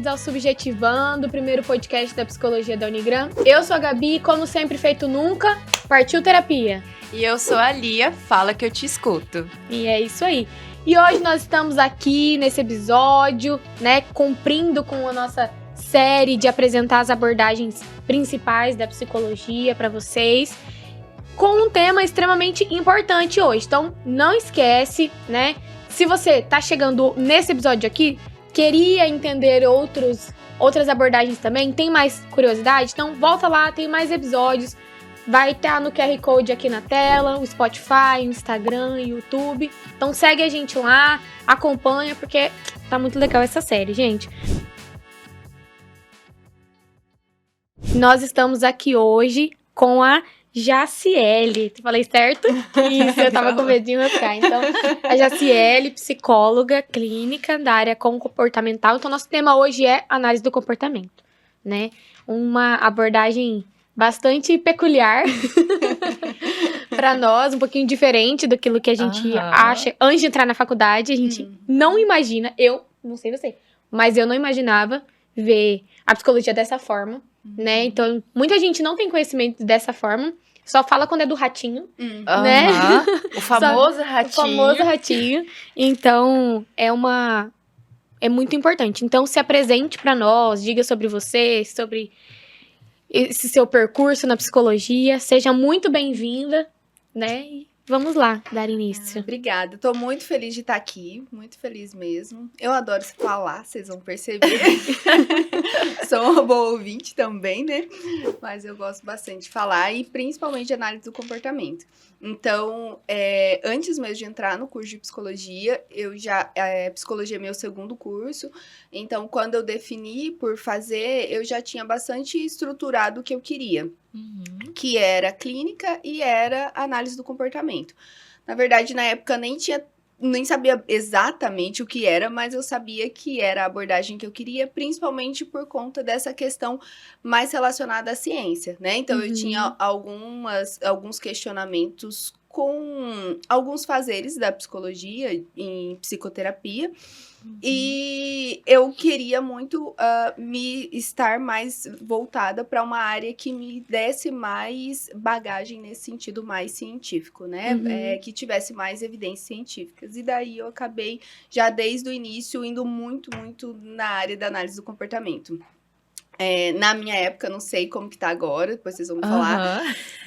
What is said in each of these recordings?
bem-vindos ao Subjetivando, o primeiro podcast da psicologia da Unigram. Eu sou a Gabi e, como sempre feito nunca, partiu terapia. E eu sou a Lia, fala que eu te escuto. E é isso aí. E hoje nós estamos aqui nesse episódio, né, cumprindo com a nossa série de apresentar as abordagens principais da psicologia para vocês, com um tema extremamente importante hoje. Então, não esquece, né? Se você tá chegando nesse episódio aqui, queria entender outras abordagens também, tem mais curiosidade? Então, volta lá, tem mais episódios. Vai estar no QR Code aqui na tela, o Spotify, o Instagram, o YouTube. Então, segue a gente lá, acompanha, porque tá muito legal essa série, gente. Nós estamos aqui hoje com a Jaciele. Falei certo? Isso, eu tava com medinho de ficar. Então, a Jaciele, psicóloga clínica da área comportamental. Então, nosso tema hoje é análise do comportamento, né? Uma abordagem bastante peculiar para nós, um pouquinho diferente daquilo que a gente acha. Antes de entrar na faculdade, a gente não imagina, eu não sei você, mas eu não imaginava ver a psicologia dessa forma, né? Então, muita gente não tem conhecimento dessa forma, só fala quando é do ratinho, né? O famoso ratinho. O famoso ratinho. Então, é muito importante. Então, se apresente para nós, diga sobre você, sobre esse seu percurso na psicologia. Seja muito bem-vinda, né? E vamos lá, dar início. Obrigada, tô muito feliz de estar aqui, muito feliz mesmo. Eu adoro falar, vocês vão perceber. Sou uma boa ouvinte também, né? Mas eu gosto bastante de falar e principalmente de análise do comportamento. Então, antes mesmo de entrar no curso de psicologia, psicologia é meu segundo curso. Então, quando eu defini por fazer, eu já tinha bastante estruturado o que eu queria. Que era clínica e era análise do comportamento. Na verdade, na época, nem sabia exatamente o que era, mas eu sabia que era a abordagem que eu queria, principalmente por conta dessa questão mais relacionada à ciência, né? Então, eu tinha alguns questionamentos com alguns fazeres da psicologia em psicoterapia. E eu queria muito me estar mais voltada para uma área que me desse mais bagagem nesse sentido mais científico, né? Que tivesse mais evidências científicas. E daí eu acabei, já desde o início, indo muito, muito na área da análise do comportamento. Na minha época, não sei como que tá agora, depois vocês vão me falar.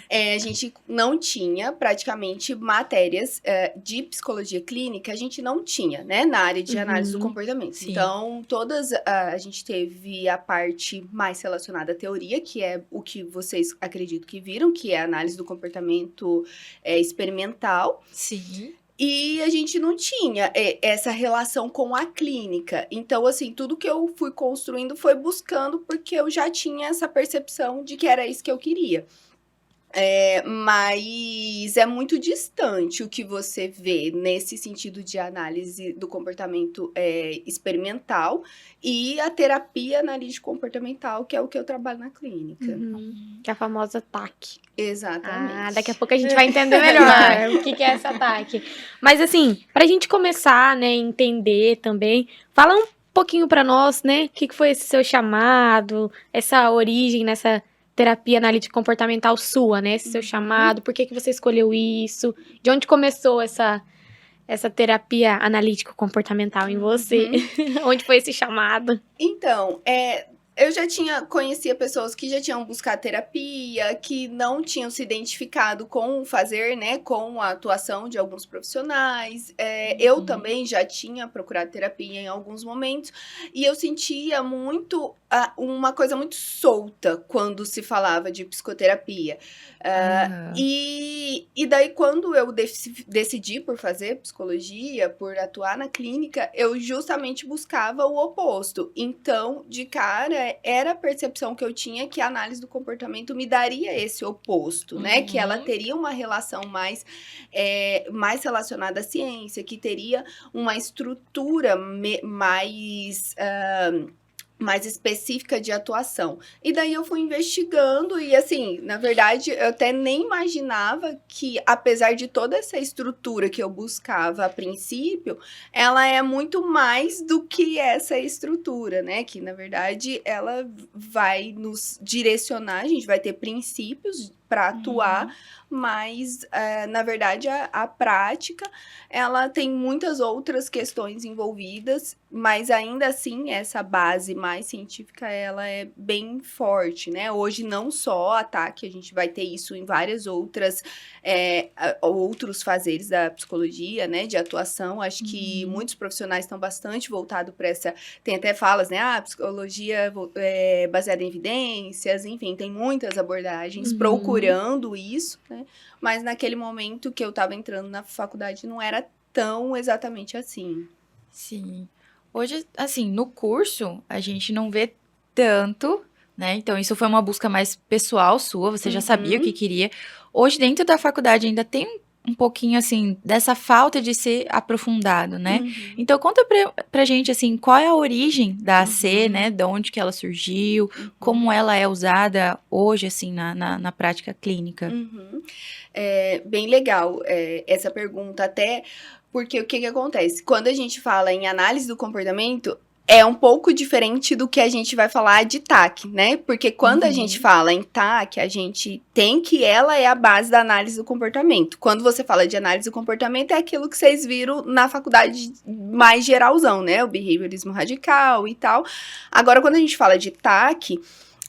A gente não tinha praticamente matérias de psicologia clínica, a gente não tinha, né, na área de análise do comportamento. Sim. Então, a gente teve a parte mais relacionada à teoria, que é o que vocês acredito que viram, que é a análise do comportamento experimental. Sim. E a gente não tinha essa relação com a clínica. Então, assim, tudo que eu fui construindo foi buscando porque eu já tinha essa percepção de que era isso que eu queria. Mas é muito distante o que você vê nesse sentido de análise do comportamento experimental e a terapia analítica comportamental, que é o que eu trabalho na clínica. Que é a famosa TAC. Exatamente. Daqui a pouco a gente vai entender melhor o que é essa TAC. Mas assim, pra gente começar, né, entender também, fala um pouquinho pra nós, né, o que foi esse seu chamado, essa origem nessa terapia analítica comportamental sua, né? Esse seu chamado, por que você escolheu isso? De onde começou essa terapia analítico comportamental em você? Onde foi esse chamado? Então, eu já conhecia pessoas que já tinham buscado terapia, que não tinham se identificado com o fazer, né, com a atuação de alguns profissionais. Eu também já tinha procurado terapia em alguns momentos, e eu sentia muito uma coisa muito solta quando se falava de psicoterapia. E daí, quando eu decidi por fazer psicologia, por atuar na clínica, eu justamente buscava o oposto. Então, de cara, era a percepção que eu tinha que a análise do comportamento me daria esse oposto, né? Que ela teria uma relação mais relacionada à ciência, que teria uma estrutura mais mais específica de atuação. E daí eu fui investigando e, assim, na verdade, eu até nem imaginava que, apesar de toda essa estrutura que eu buscava a princípio, ela é muito mais do que essa estrutura, né? Que, na verdade, ela vai nos direcionar, a gente vai ter princípios para atuar, mas, na verdade, a prática, ela tem muitas outras questões envolvidas, mas ainda assim, essa base mais científica, ela é bem forte, né? Hoje, não só ataque, a gente vai ter isso em várias outras, outros fazeres da psicologia, né? De atuação, acho que muitos profissionais estão bastante voltados para essa, tem até falas, né? Psicologia baseada em evidências, enfim, tem muitas abordagens procurando isso, né? Mas naquele momento que eu estava entrando na faculdade não era tão exatamente assim. Sim. Hoje, assim, no curso, a gente não vê tanto, né? Então, isso foi uma busca mais pessoal sua, você já sabia o que queria. Hoje, dentro da faculdade, ainda tem um pouquinho, assim, dessa falta de ser aprofundado, né? Então, conta pra gente, assim, qual é a origem da AC, né? De onde que ela surgiu, como ela é usada hoje, assim, na prática clínica. É bem legal essa pergunta, até porque o que acontece? Quando a gente fala em análise do comportamento, é um pouco diferente do que a gente vai falar de TAC, né? Porque quando a gente fala em TAC, a gente tem que ela é a base da análise do comportamento. Quando você fala de análise do comportamento, é aquilo que vocês viram na faculdade mais geralzão, né? O behaviorismo radical e tal. Agora, quando a gente fala de TAC,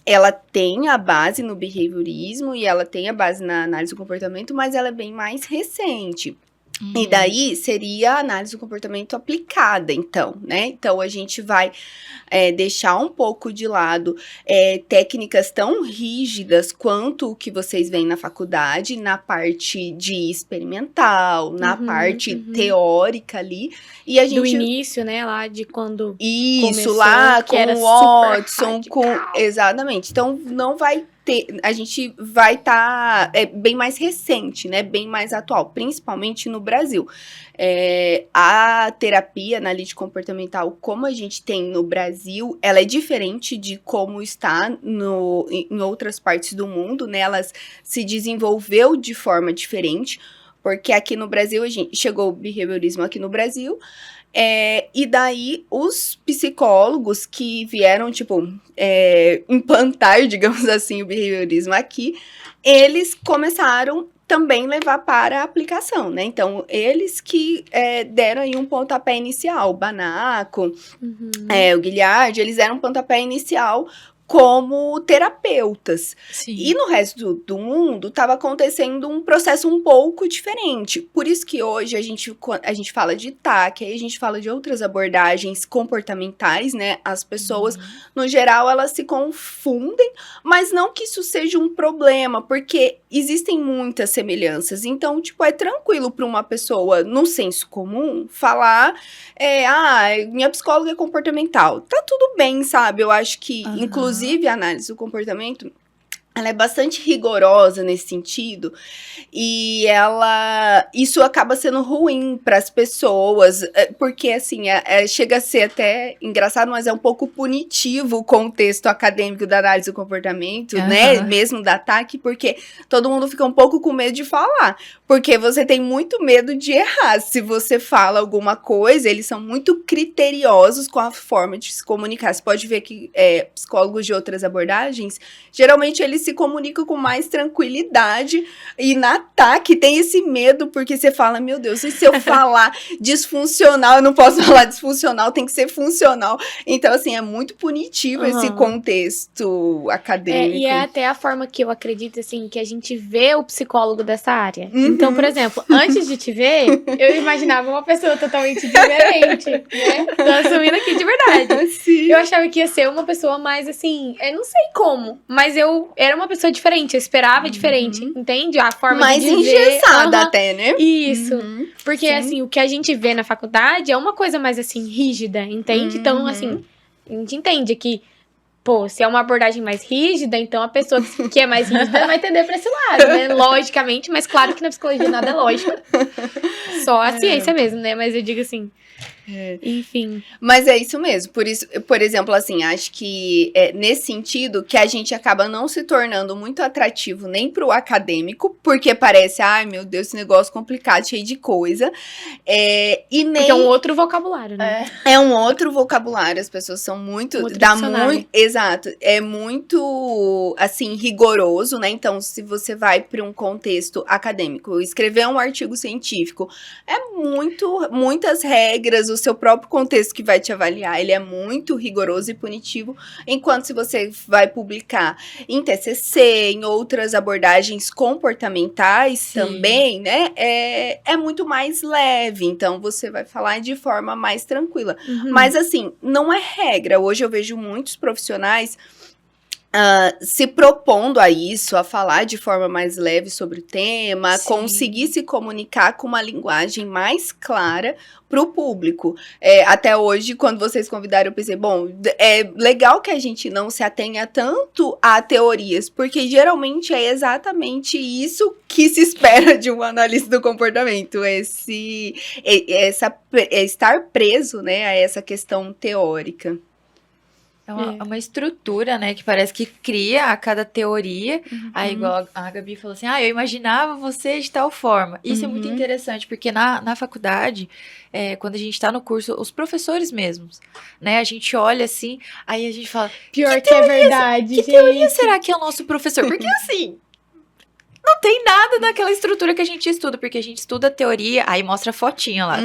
ela tem a base no behaviorismo e ela tem a base na análise do comportamento, mas ela é bem mais recente. E daí seria a análise do comportamento aplicada, então, né? Então, a gente vai deixar um pouco de lado técnicas tão rígidas quanto o que vocês veem na faculdade, na parte de experimental, na parte teórica ali. E a gente... Do início, né? Lá de quando Isso, começou, lá que com era o Watson, super exatamente. Então, não vai ter... A gente vai estar bem mais recente, né? Bem mais atual, principalmente no Brasil. A terapia analítica comportamental, como a gente tem no Brasil, ela é diferente de como está em outras partes do mundo, né? Ela se desenvolveu de forma diferente, porque aqui no Brasil, chegou o behaviorismo aqui no Brasil, e daí os psicólogos que vieram, tipo, implantar, digamos assim, o behaviorismo aqui, eles começaram também levar para a aplicação, né? Então, eles que deram aí um pontapé inicial, o Banaco, o Guilhard, eles deram um pontapé inicial como terapeutas. Sim. E no resto do mundo estava acontecendo um processo um pouco diferente. Por isso que hoje a gente fala de TAC, aí a gente fala de outras abordagens comportamentais, né? As pessoas, no geral, elas se confundem, mas não que isso seja um problema, porque existem muitas semelhanças. Então, tipo, é tranquilo para uma pessoa, no senso comum, falar minha psicóloga é comportamental. Tá tudo bem, sabe? Eu acho que, inclusive, a análise do comportamento, ela é bastante rigorosa nesse sentido, e isso acaba sendo ruim para as pessoas, porque, assim, chega a ser até engraçado, mas é um pouco punitivo o contexto acadêmico da análise do comportamento, né, mesmo da TAC, porque todo mundo fica um pouco com medo de falar, porque você tem muito medo de errar. Se você fala alguma coisa, eles são muito criteriosos com a forma de se comunicar. Você pode ver que psicólogos de outras abordagens, geralmente eles se comunicam com mais tranquilidade, e na TAC tem esse medo, porque você fala, meu Deus, e se eu falar disfuncional, eu não posso falar disfuncional, tem que ser funcional. Então, assim, é muito punitivo esse contexto acadêmico. E é até a forma que eu acredito, assim, que a gente vê o psicólogo dessa área. Então, por exemplo, antes de te ver, eu imaginava uma pessoa totalmente diferente, né? Tô assumindo aqui de verdade. Sim. Eu achava que ia ser uma pessoa mais, assim, eu não sei como, mas eu era uma pessoa diferente, eu esperava diferente, entende? A forma mais de dizer... engessada até, né? Isso. Porque, assim, o que a gente vê na faculdade é uma coisa mais, assim, rígida, entende? Então, assim, a gente entende que, pô, se é uma abordagem mais rígida, então a pessoa que é mais rígida vai tender pra esse lado, né? Logicamente, mas claro que na psicologia nada é lógico. Só a ciência mesmo, né? Mas eu digo assim, Enfim. Mas é isso mesmo. Por isso, por exemplo, assim, acho que nesse sentido que a gente acaba não se tornando muito atrativo nem pro acadêmico, porque parece, ai meu Deus, esse negócio complicado, cheio de coisa. E nem... Porque é um outro vocabulário, né? É um outro vocabulário, as pessoas são muito... Outro dicionário. Exato. É muito, assim, rigoroso, né? Então, se você vai para um contexto acadêmico, escrever um artigo científico, muitas regras, o seu próprio contexto que vai te avaliar, ele é muito rigoroso e punitivo, enquanto se você vai publicar em TCC, em outras abordagens comportamentais também, né? É muito mais leve, então você vai falar de forma mais tranquila. Mas assim, não é regra. Hoje eu vejo muitos profissionais se propondo a isso, a falar de forma mais leve sobre o tema, conseguir se comunicar com uma linguagem mais clara para o público. Até hoje, quando vocês convidaram, eu pensei, bom, é legal que a gente não se atenha tanto a teorias, porque geralmente é exatamente isso que se espera de um analista do comportamento, estar preso, né, a essa questão teórica. É uma estrutura, né, que parece que cria a cada teoria. Aí, igual a Gabi falou assim, eu imaginava você de tal forma. Isso é muito interessante, porque na faculdade, quando a gente tá no curso, os professores mesmos, né, a gente olha assim, aí a gente fala... Pior que é verdade, Que teoria será que é o nosso professor? Porque assim... Não tem nada naquela estrutura que a gente estuda, porque a gente estuda teoria, aí mostra a fotinha lá.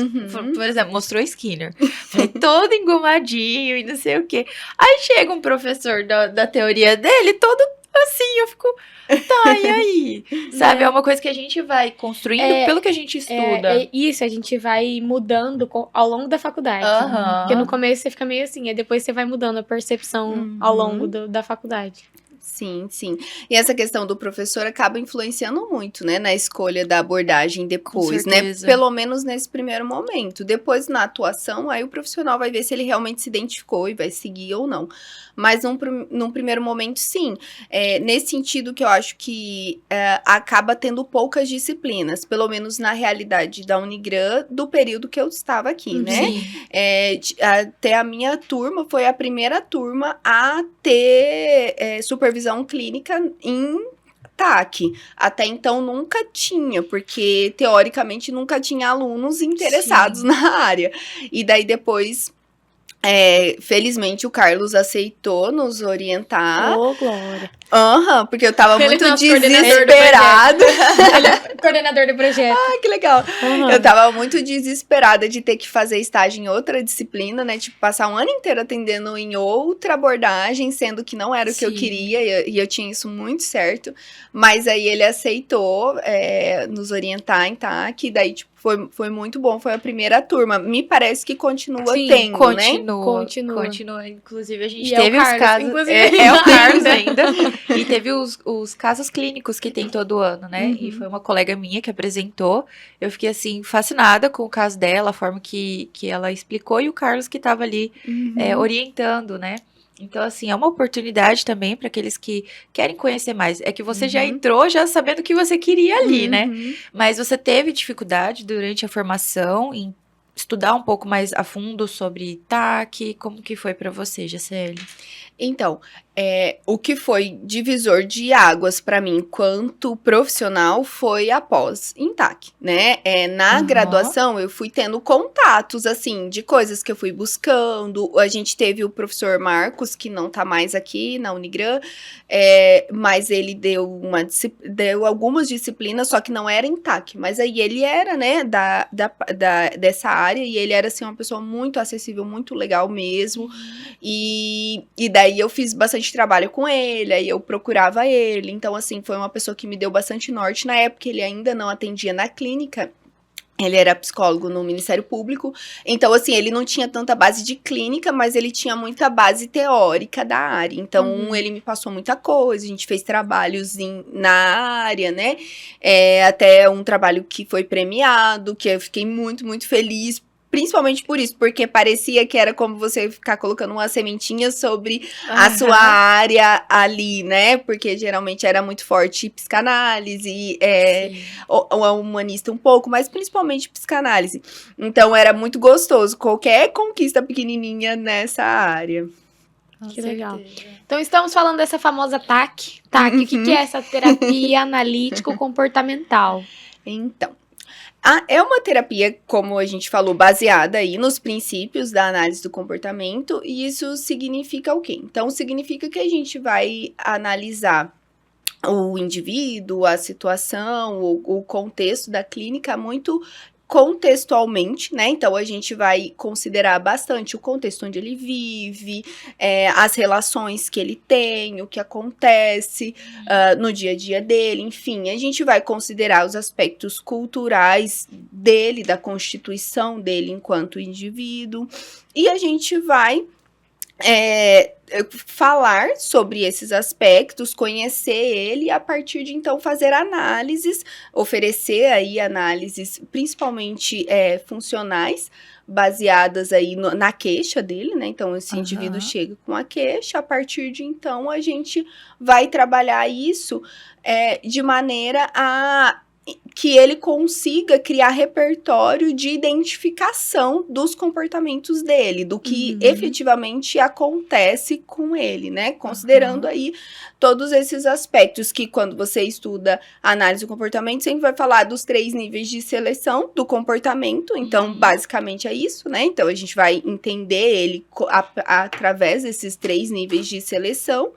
Por exemplo, mostrou Skinner. Falei, todo engomadinho e não sei o quê. Aí chega um professor da teoria dele, todo assim, eu fico... Tá, e aí? Sabe, é uma coisa que a gente vai construindo pelo que a gente estuda. Isso, a gente vai mudando ao longo da faculdade. Porque no começo você fica meio assim, aí depois você vai mudando a percepção ao longo da faculdade. Sim, sim. E essa questão do professor acaba influenciando muito, né, na escolha da abordagem depois, né? Pelo menos nesse primeiro momento. Depois, na atuação, aí o profissional vai ver se ele realmente se identificou e vai seguir ou não. Mas num primeiro momento, sim. Nesse sentido que eu acho que acaba tendo poucas disciplinas, pelo menos na realidade da Unigran, do período que eu estava aqui, né? Até a minha turma foi a primeira turma a ter supervisão clínica em TAC. Até então nunca tinha, porque teoricamente nunca tinha alunos interessados na área. E daí depois... felizmente o Carlos aceitou nos orientar. Ô, Glória. Porque eu tava muito desesperada. Ele é coordenador do projeto. Que legal. Eu tava muito desesperada de ter que fazer estágio em outra disciplina, né? Tipo, passar um ano inteiro atendendo em outra abordagem, sendo que não era o que eu queria, e eu tinha isso muito certo. Mas aí ele aceitou nos orientar em TAC, e daí, tipo, foi muito bom, foi a primeira turma. Me parece que continua tendo, Continua. Inclusive, a gente e teve os casos... Inclusive, o Carlos ainda. E teve os casos clínicos que tem todo ano, né? E foi uma colega minha que apresentou. Eu fiquei, assim, fascinada com o caso dela, a forma que ela explicou, e o Carlos que estava ali orientando, né? Então, assim, é uma oportunidade também para aqueles que querem conhecer mais. É que você já entrou já sabendo o que você queria ali, né? Mas você teve dificuldade durante a formação em estudar um pouco mais a fundo sobre TAC? Como que foi para você, Jaciele? Então, o que foi divisor de águas para mim enquanto profissional foi após em TAC, né? Na graduação eu fui tendo contatos, assim, de coisas que eu fui buscando. A gente teve o professor Marcos, que não tá mais aqui na Unigran, mas ele deu algumas disciplinas, só que não era em TAC. Mas aí ele era, né, dessa área, e ele era, assim, uma pessoa muito acessível, muito legal mesmo. E daí eu fiz bastante trabalho com ele, aí eu procurava ele. Então, assim, foi uma pessoa que me deu bastante norte. Na época, ele ainda não atendia na clínica. Ele era psicólogo no Ministério Público. Então, assim, ele não tinha tanta base de clínica, mas ele tinha muita base teórica da área. Então, ele me passou muita coisa. A gente fez trabalhos na área, né? Até um trabalho que foi premiado, que eu fiquei muito, muito feliz principalmente por isso, porque parecia que era como você ficar colocando uma sementinha sobre a sua área ali, né? Porque geralmente era muito forte psicanálise, o humanista um pouco, mas principalmente psicanálise. Então era muito gostoso qualquer conquista pequenininha nessa área. Que legal. Então, estamos falando dessa famosa TAC. TAC, o que é essa terapia analítico-comportamental? Então, é uma terapia, como a gente falou, baseada aí nos princípios da análise do comportamento, e isso significa o quê? Então, significa que a gente vai analisar o indivíduo, a situação, o contexto da clínica muito contextualmente, né? Então, a gente vai considerar bastante o contexto onde ele vive, as relações que ele tem, o que acontece no dia a dia dele, enfim. A gente vai considerar os aspectos culturais dele, da constituição dele enquanto indivíduo, e a gente vai falar sobre esses aspectos, conhecer ele e a partir de então fazer análises, oferecer aí análises principalmente funcionais, baseadas aí na queixa dele, né? Então esse indivíduo chega com a queixa, a partir de então a gente vai trabalhar isso de maneira a que ele consiga criar repertório de identificação dos comportamentos dele, do que efetivamente acontece com ele, né? Considerando aí todos esses aspectos que quando você estuda análise do comportamento, sempre vai falar dos 3 níveis de seleção do comportamento, então basicamente é isso, né? Então a gente vai entender ele através desses 3 níveis de seleção,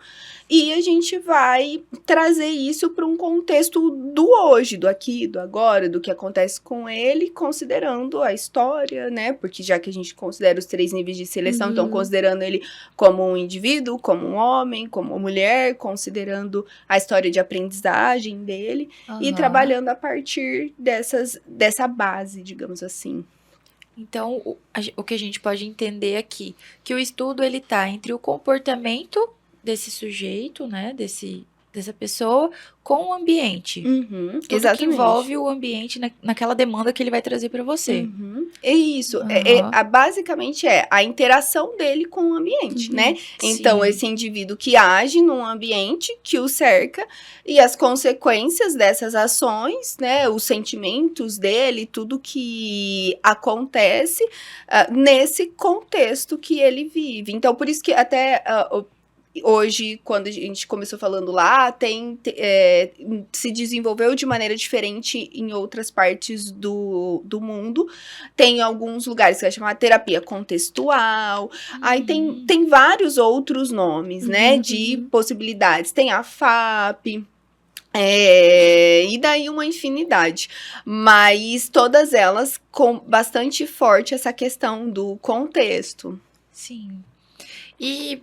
e a gente vai trazer isso para um contexto do hoje, do aqui, do agora, do que acontece com ele, considerando a história, né? Porque já que a gente considera os 3 níveis de seleção, então considerando ele como um indivíduo, como um homem, como uma mulher, considerando a história de aprendizagem dele e trabalhando a partir dessa base, digamos assim. Então, o que a gente pode entender aqui, que o estudo ele tá entre o comportamento desse sujeito, né, dessa pessoa, com o ambiente. Tudo Exatamente. que envolve o ambiente naquela demanda que ele vai trazer para você. É isso. Basicamente a interação dele com o ambiente, né? Então, esse indivíduo que age num ambiente que o cerca e as consequências dessas ações, né? Os sentimentos dele, tudo que acontece nesse contexto que ele vive. Então, por isso que até... hoje, quando a gente começou falando lá, se desenvolveu de maneira diferente em outras partes do mundo. Tem alguns lugares que vai chamar terapia contextual. Aí tem vários outros nomes, né, de possibilidades. Tem a FAP. E daí uma infinidade. Mas todas elas com bastante forte essa questão do contexto. Sim. E...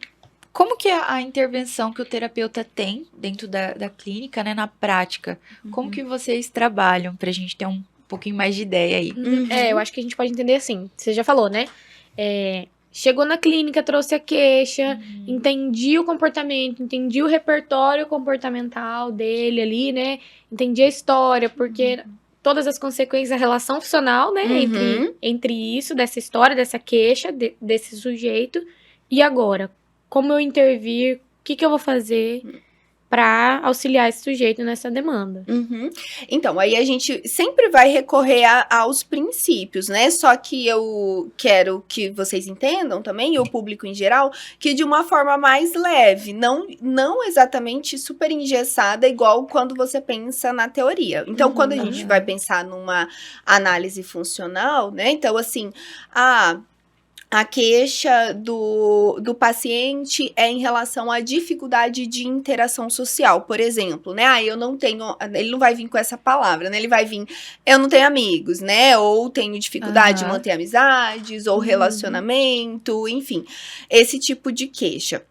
como que é a intervenção que o terapeuta tem dentro da clínica, né, na prática? Como que vocês trabalham, pra gente ter um pouquinho mais de ideia aí? Eu acho que a gente pode entender assim, você já falou, né? Chegou na clínica, trouxe a queixa, entendi o comportamento, entendi o repertório comportamental dele ali, né? Entendi a história, porque todas as consequências da relação funcional, né? Entre isso, dessa história, dessa queixa, desse sujeito. E agora? Como eu intervir, o que eu vou fazer para auxiliar esse sujeito nessa demanda. Então, aí a gente sempre vai recorrer aos princípios, né? Só que eu quero que vocês entendam também, e o público em geral, que de uma forma mais leve, não exatamente super engessada, igual quando você pensa na teoria. Então, quando a gente vai pensar numa análise funcional, né? Então, assim, a queixa do paciente é em relação à dificuldade de interação social, por exemplo, né? Eu não tenho... Ele não vai vir com essa palavra, né? Ele vai vir... Eu não tenho amigos, né? Ou tenho dificuldade de manter amizades, ou relacionamento, enfim. Esse tipo de queixa.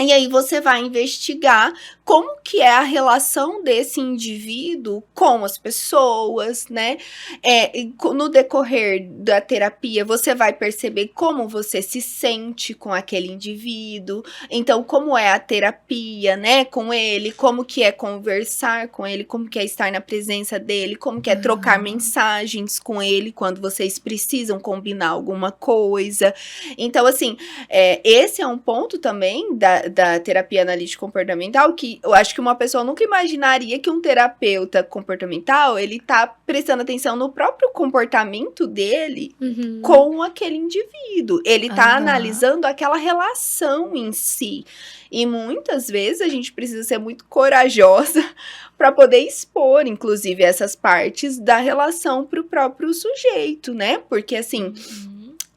E aí você vai investigar como que é a relação desse indivíduo com as pessoas, né? No decorrer da terapia, você vai perceber como você se sente com aquele indivíduo. Então, como é a terapia, né? Com ele, como que é conversar com ele, como que é estar na presença dele, como que é trocar mensagens com ele quando vocês precisam combinar alguma coisa. Então, assim, esse é um ponto também da terapia analítica comportamental que eu acho que uma pessoa nunca imaginaria que um terapeuta comportamental, ele tá prestando atenção no próprio comportamento dele com aquele indivíduo. Ele tá analisando aquela relação em si. E muitas vezes a gente precisa ser muito corajosa para poder expor, inclusive, essas partes da relação pro próprio sujeito, né? Porque, assim,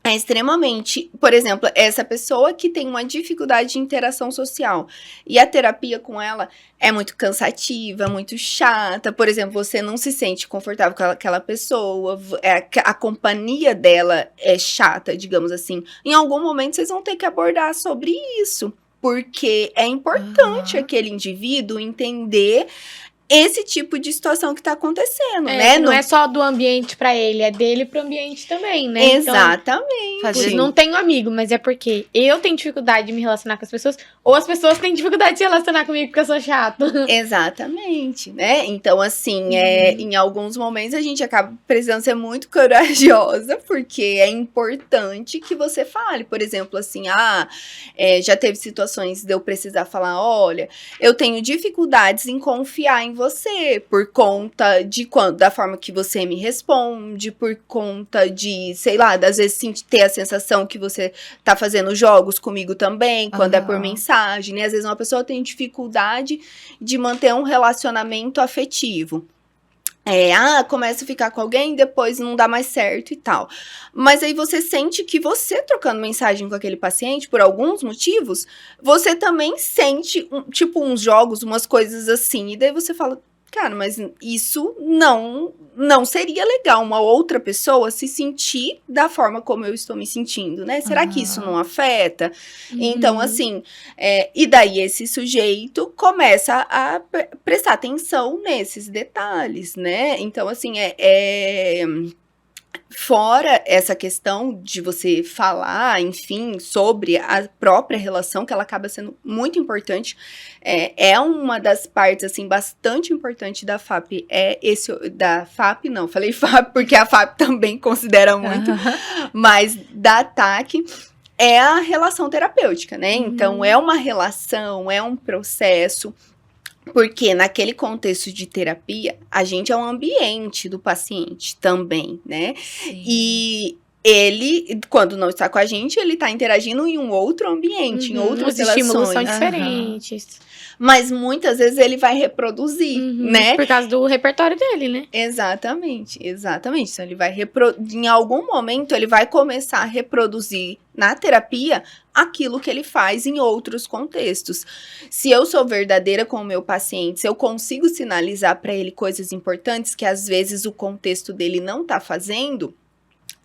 é extremamente... Por exemplo, essa pessoa que tem uma dificuldade de interação social e a terapia com ela é muito cansativa, muito chata. Por exemplo, você não se sente confortável com aquela pessoa, a companhia dela é chata, digamos assim. Em algum momento, vocês vão ter que abordar sobre isso, porque é importante aquele indivíduo entender esse tipo de situação que tá acontecendo, né? Não é só do ambiente pra ele, é dele pro ambiente também, né? Exatamente. Então, não tenho amigo, mas é porque eu tenho dificuldade de me relacionar com as pessoas, ou as pessoas têm dificuldade de se relacionar comigo porque eu sou chato. Exatamente, né? Então, assim, em alguns momentos a gente acaba precisando ser muito corajosa, porque é importante que você fale. Por exemplo, assim, já teve situações de eu precisar falar, olha, eu tenho dificuldades em confiar em você, por conta da forma que você me responde, por conta de, sei lá, às vezes ter a sensação que você tá fazendo jogos comigo também, quando é por mensagem, né? Às vezes uma pessoa tem dificuldade de manter um relacionamento afetivo. Começa a ficar com alguém, depois não dá mais certo e tal. Mas aí você sente que você trocando mensagem com aquele paciente, por alguns motivos, você também sente, tipo, uns jogos, umas coisas assim. E daí você fala, cara, mas isso não seria legal uma outra pessoa se sentir da forma como eu estou me sentindo, né? Será que isso não afeta? Então, assim, e daí esse sujeito começa a prestar atenção nesses detalhes, né? Então, assim, fora essa questão de você falar, enfim, sobre a própria relação, que ela acaba sendo muito importante, é uma das partes, assim, bastante importante da FAP, da FAP, não, falei FAP porque a FAP também considera muito, mas da TAC, é a relação terapêutica, né? Então, é uma relação, é um processo. Porque naquele contexto de terapia, a gente é um ambiente do paciente também, né? Sim. E ele, quando não está com a gente, ele está interagindo em um outro ambiente, em outras relações. Os estímulos são diferentes. Mas muitas vezes ele vai reproduzir, né? Por causa do repertório dele, né? Exatamente. Então ele vai em algum momento ele vai começar a reproduzir na terapia aquilo que ele faz em outros contextos. Se eu sou verdadeira com o meu paciente, se eu consigo sinalizar para ele coisas importantes que às vezes o contexto dele não está fazendo,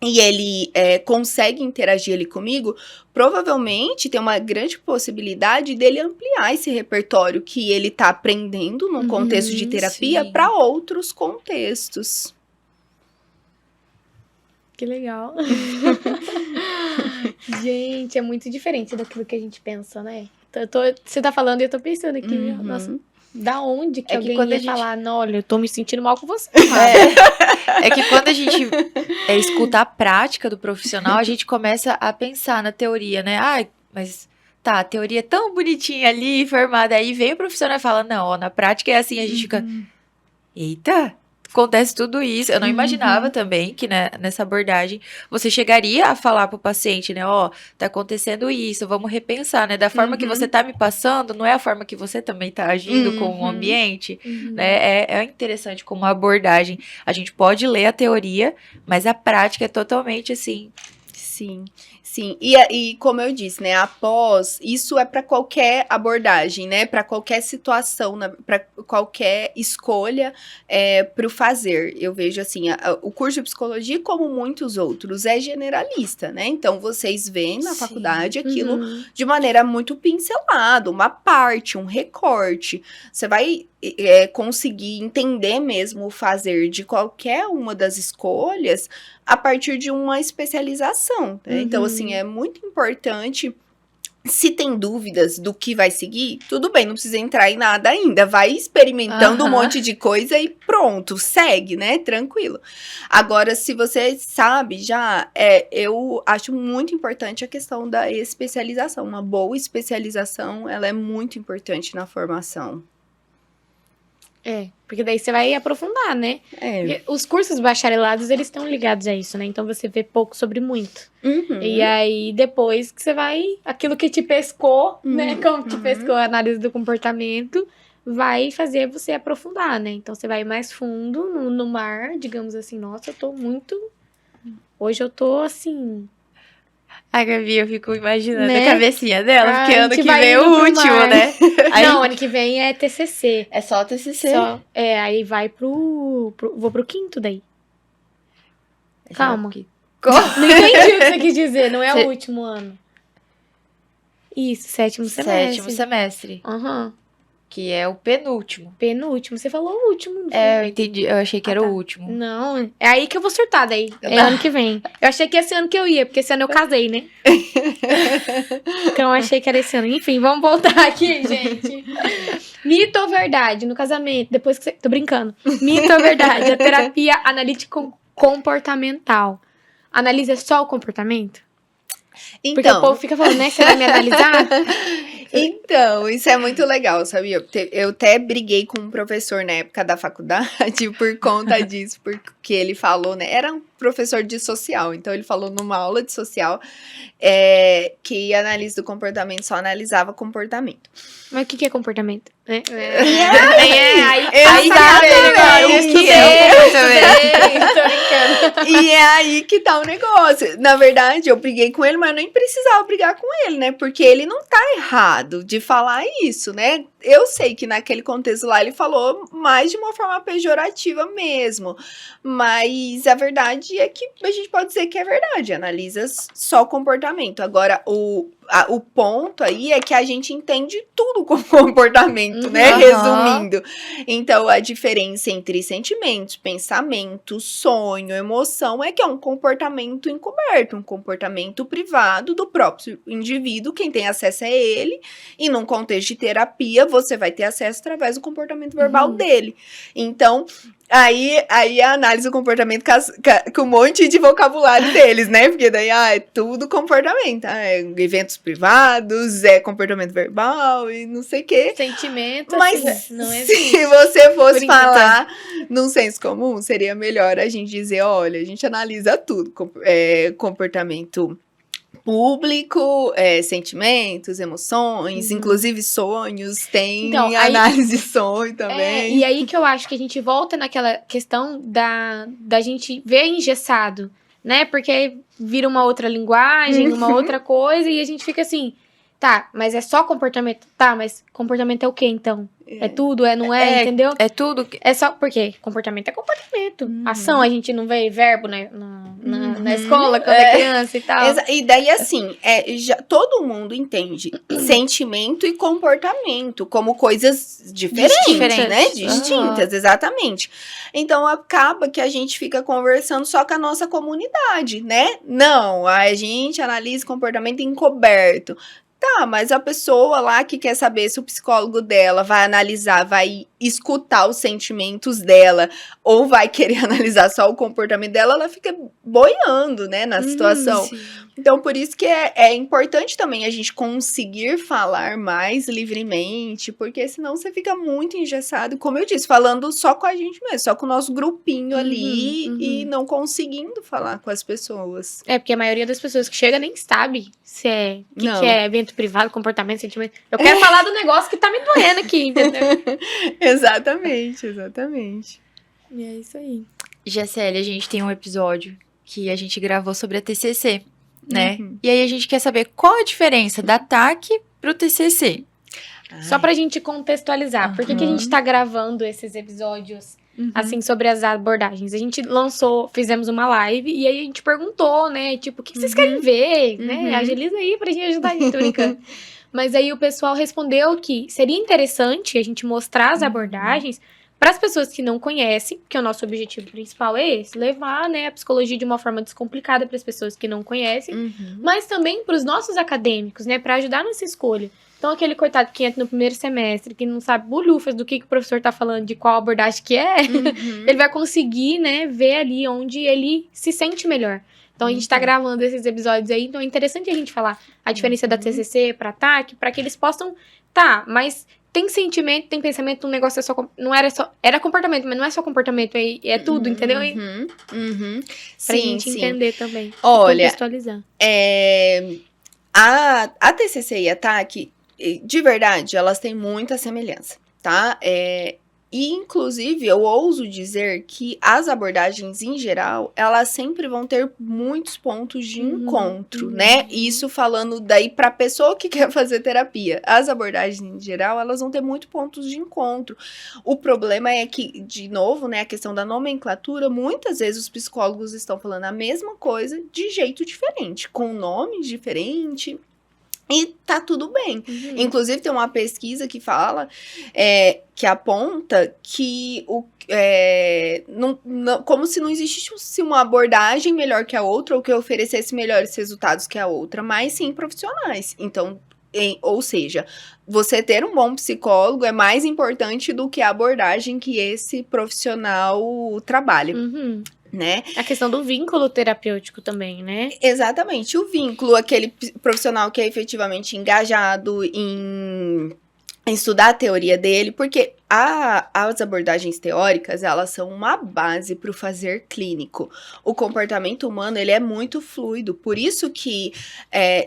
e ele consegue interagir ali comigo, provavelmente tem uma grande possibilidade dele ampliar esse repertório que ele tá aprendendo no contexto de terapia para outros contextos. Que legal. Gente, é muito diferente daquilo que a gente pensa, né? Você tá falando e eu tô pensando aqui, nossa, da onde que alguém ia falar, não, olha, eu tô me sentindo mal com você. É que quando a gente escuta a prática do profissional, a gente começa a pensar na teoria, né? Mas tá, a teoria é tão bonitinha ali, formada. Aí vem o profissional e fala, não, na prática é assim, a gente fica, eita, acontece tudo isso. Eu não imaginava também que nessa abordagem você chegaria a falar pro paciente, né? Tá acontecendo isso, vamos repensar, né? Da forma que você tá me passando, não é a forma que você também tá agindo com o ambiente, né? É interessante como a abordagem. A gente pode ler a teoria, mas a prática é totalmente assim, Sim, sim. E como eu disse, né, após, isso é para qualquer abordagem, né, para qualquer situação, para qualquer escolha para o fazer. Eu vejo assim, o curso de psicologia, como muitos outros, é generalista, né? Então vocês veem na Sim. faculdade aquilo Uhum. de maneira muito pincelada, uma parte, um recorte. Você vai conseguir entender mesmo o fazer de qualquer uma das escolhas a partir de uma especialização, né? Então, assim, é muito importante. Se tem dúvidas do que vai seguir, tudo bem, não precisa entrar em nada ainda. Vai experimentando um monte de coisa e pronto, segue, né? Tranquilo. Agora, se você sabe já, eu acho muito importante a questão da especialização. Uma boa especialização, ela é muito importante na formação. Porque daí você vai aprofundar, né? Porque os cursos bacharelados, eles estão ligados a isso, né? Então você vê pouco sobre muito. Uhum. E aí, depois que você vai... Aquilo que te pescou, né? Como te pescou a análise do comportamento, vai fazer você aprofundar, né? Então você vai mais fundo no mar, digamos assim. Nossa, eu tô muito... Hoje eu tô, assim... A Gabi, eu fico imaginando Né? a cabecinha dela, porque A ano gente que vai vem é indo o pro último, mar. né? Aí, Não, ano que vem é TCC. É só TCC. Aí vai vou pro quinto daí. Calma. Não entendi o que você quis dizer, não é o último ano. Isso, sétimo semestre. Sétimo semestre, Aham. que é o penúltimo. Penúltimo. Você falou o último, não É, eu falou? entendi, eu achei que era tá. o último. Não, é aí que eu vou surtar daí. É ano que vem. Eu achei que esse ano que eu ia, porque esse ano eu casei, né? Então eu achei que era esse ano. Enfim, vamos voltar aqui, gente. Mito ou verdade no casamento, depois que você... Tô brincando. Mito ou verdade, a terapia analítico comportamental analisa só o comportamento? Porque o povo fica falando, né? Você vai me analisar? Então, isso é muito legal, sabia? Eu até briguei com um professor na época da faculdade por conta disso, porque ele falou, né? Era um professor de social, então ele falou numa aula de social que a análise do comportamento só analisava comportamento. Mas o que é comportamento? Aí eu tô brincando. E é aí que tá o negócio. Na verdade, eu briguei com ele, mas eu nem precisava brigar com ele, né? Porque ele não tá errado de falar isso, né? Eu sei que naquele contexto lá ele falou mais de uma forma pejorativa mesmo. Mas a verdade é que a gente pode dizer que é verdade. Analisa só comportamento. Agora, o ponto aí é que a gente entende tudo com comportamento, né? Resumindo. Então, a diferença entre sentimentos, pensamentos, sonho, emoção é que é um comportamento encoberto, um comportamento privado do próprio indivíduo. Quem tem acesso é ele. E num contexto de terapia, você vai ter acesso através do comportamento verbal dele. Então, aí a análise do comportamento com um monte de vocabulário deles, né? Porque daí, é tudo comportamento. É eventos privados, é comportamento verbal e não sei o quê. Sentimento, Mas assim, não existe. se você fosse falar num senso comum, seria melhor a gente dizer, olha, a gente analisa tudo. Comportamento público, sentimentos, emoções, inclusive sonhos, tem Então, análise de sonho também. E aí que eu acho que a gente volta naquela questão da gente ver engessado, né? Porque vira uma outra linguagem, uma outra coisa, e a gente fica assim, tá, mas é só comportamento? Tá, mas comportamento é o quê, então? É tudo? Não é? Entendeu? É tudo. É só porque comportamento é comportamento. Ação, a gente não vê verbo na escola quando é criança e tal. E daí, assim, todo mundo entende sentimento e comportamento como coisas diferentes, né? Distintas, exatamente. Então, acaba que a gente fica conversando só com a nossa comunidade, né? Não, a gente analisa comportamento encoberto. Tá, mas a pessoa lá que quer saber se o psicólogo dela vai analisar, vai escutar os sentimentos dela, ou vai querer analisar só o comportamento dela, ela fica boiando, né, na situação. Sim. Então, por isso que é importante também a gente conseguir falar mais livremente, porque senão você fica muito engessado, como eu disse, falando só com a gente mesmo, só com o nosso grupinho ali, e não conseguindo falar com as pessoas. Porque a maioria das pessoas que chega nem sabe se que é evento privado, comportamento, sentimento. Eu quero falar do negócio que tá me doendo aqui, entendeu? Exatamente. E é isso aí. Jaciele, a gente tem um episódio que a gente gravou sobre a TCC. né? E aí a gente quer saber qual a diferença da TAC pro TCC. Só pra gente contextualizar, por que a gente tá gravando esses episódios, assim, sobre as abordagens? A gente fizemos uma live, e aí a gente perguntou, né, tipo, o que vocês querem ver, né? Agiliza aí pra gente ajudar a gente, tô brincando. Mas aí o pessoal respondeu que seria interessante a gente mostrar as abordagens para as pessoas que não conhecem, porque o nosso objetivo principal é esse, levar, né, a psicologia de uma forma descomplicada para as pessoas que não conhecem, mas também para os nossos acadêmicos, né, para ajudar nessa escolha. Então, aquele coitado que entra no primeiro semestre, que não sabe bolhufas do que o professor tá falando, de qual abordagem que é, ele vai conseguir, né, ver ali onde ele se sente melhor. Então, a gente tá gravando esses episódios aí, então é interessante a gente falar a diferença da TCC pra TAC, pra que eles possam, mas tem sentimento, tem pensamento, um negócio é só, não era só, era comportamento, mas não é só comportamento, é tudo, entendeu? Pra gente entender também, olha, contextualizar. A TCC e a TAC, de verdade, elas têm muita semelhança, tá? E, inclusive, eu ouso dizer que as abordagens, em geral, elas sempre vão ter muitos pontos de encontro, né? Isso falando daí pra pessoa que quer fazer terapia. As abordagens, em geral, elas vão ter muitos pontos de encontro. O problema é que, de novo, né, a questão da nomenclatura, muitas vezes os psicólogos estão falando a mesma coisa de jeito diferente, com nome diferente. E tá tudo bem. Inclusive, tem uma pesquisa que fala, que aponta que como se não existisse uma abordagem melhor que a outra, ou que oferecesse melhores resultados que a outra, mas sim profissionais. Então, ou seja, você ter um bom psicólogo é mais importante do que a abordagem que esse profissional trabalha. Né? A questão do vínculo terapêutico também, né? Exatamente, o vínculo, aquele profissional que é efetivamente engajado em estudar a teoria dele, porque as abordagens teóricas, elas são uma base para o fazer clínico. O comportamento humano, ele é muito fluido, por isso que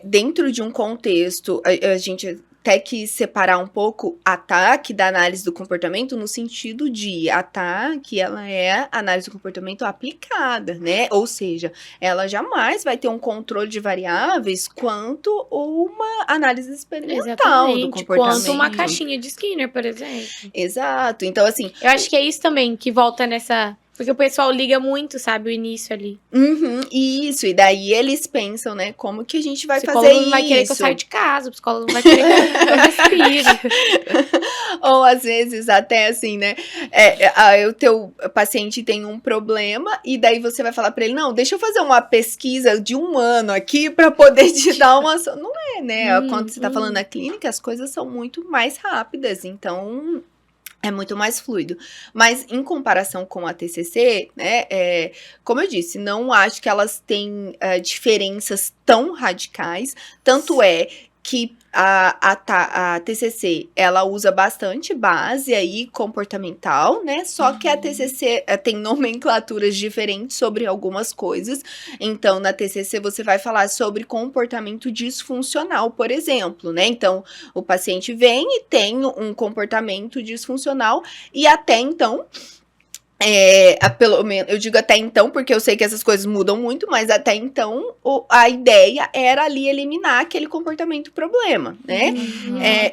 dentro de um contexto, a gente até que separar um pouco a TAC da análise do comportamento, no sentido de a TAC, ela é a análise do comportamento aplicada, né? Ou seja, ela jamais vai ter um controle de variáveis quanto uma análise experimental do comportamento. Quanto uma caixinha de Skinner, por exemplo. Exato. Então, assim... Eu acho que é isso também que volta nessa... Porque o pessoal liga muito, sabe, o início ali. Isso, e daí eles pensam, né, como que a gente vai fazer isso. O psicólogo não vai querer que eu saia de casa, o psicólogo não vai querer que eu respire. Ou às vezes até assim, né, o teu paciente tem um problema e daí você vai falar pra ele, não, deixa eu fazer uma pesquisa de 1 ano aqui pra poder te dar uma... Não é, né, quando você tá falando na clínica, as coisas são muito mais rápidas, então... É muito mais fluido. Mas, em comparação com a TCC, né, como eu disse, não acho que elas têm diferenças tão radicais. Tanto é que a TCC, ela usa bastante base aí comportamental, né? Só que a TCC tem nomenclaturas diferentes sobre algumas coisas. Então, na TCC, você vai falar sobre comportamento disfuncional, por exemplo, né? Então, o paciente vem e tem um comportamento disfuncional e até então... pelo menos, eu digo até então, porque eu sei que essas coisas mudam muito, mas até então a ideia era ali eliminar aquele comportamento problema, né?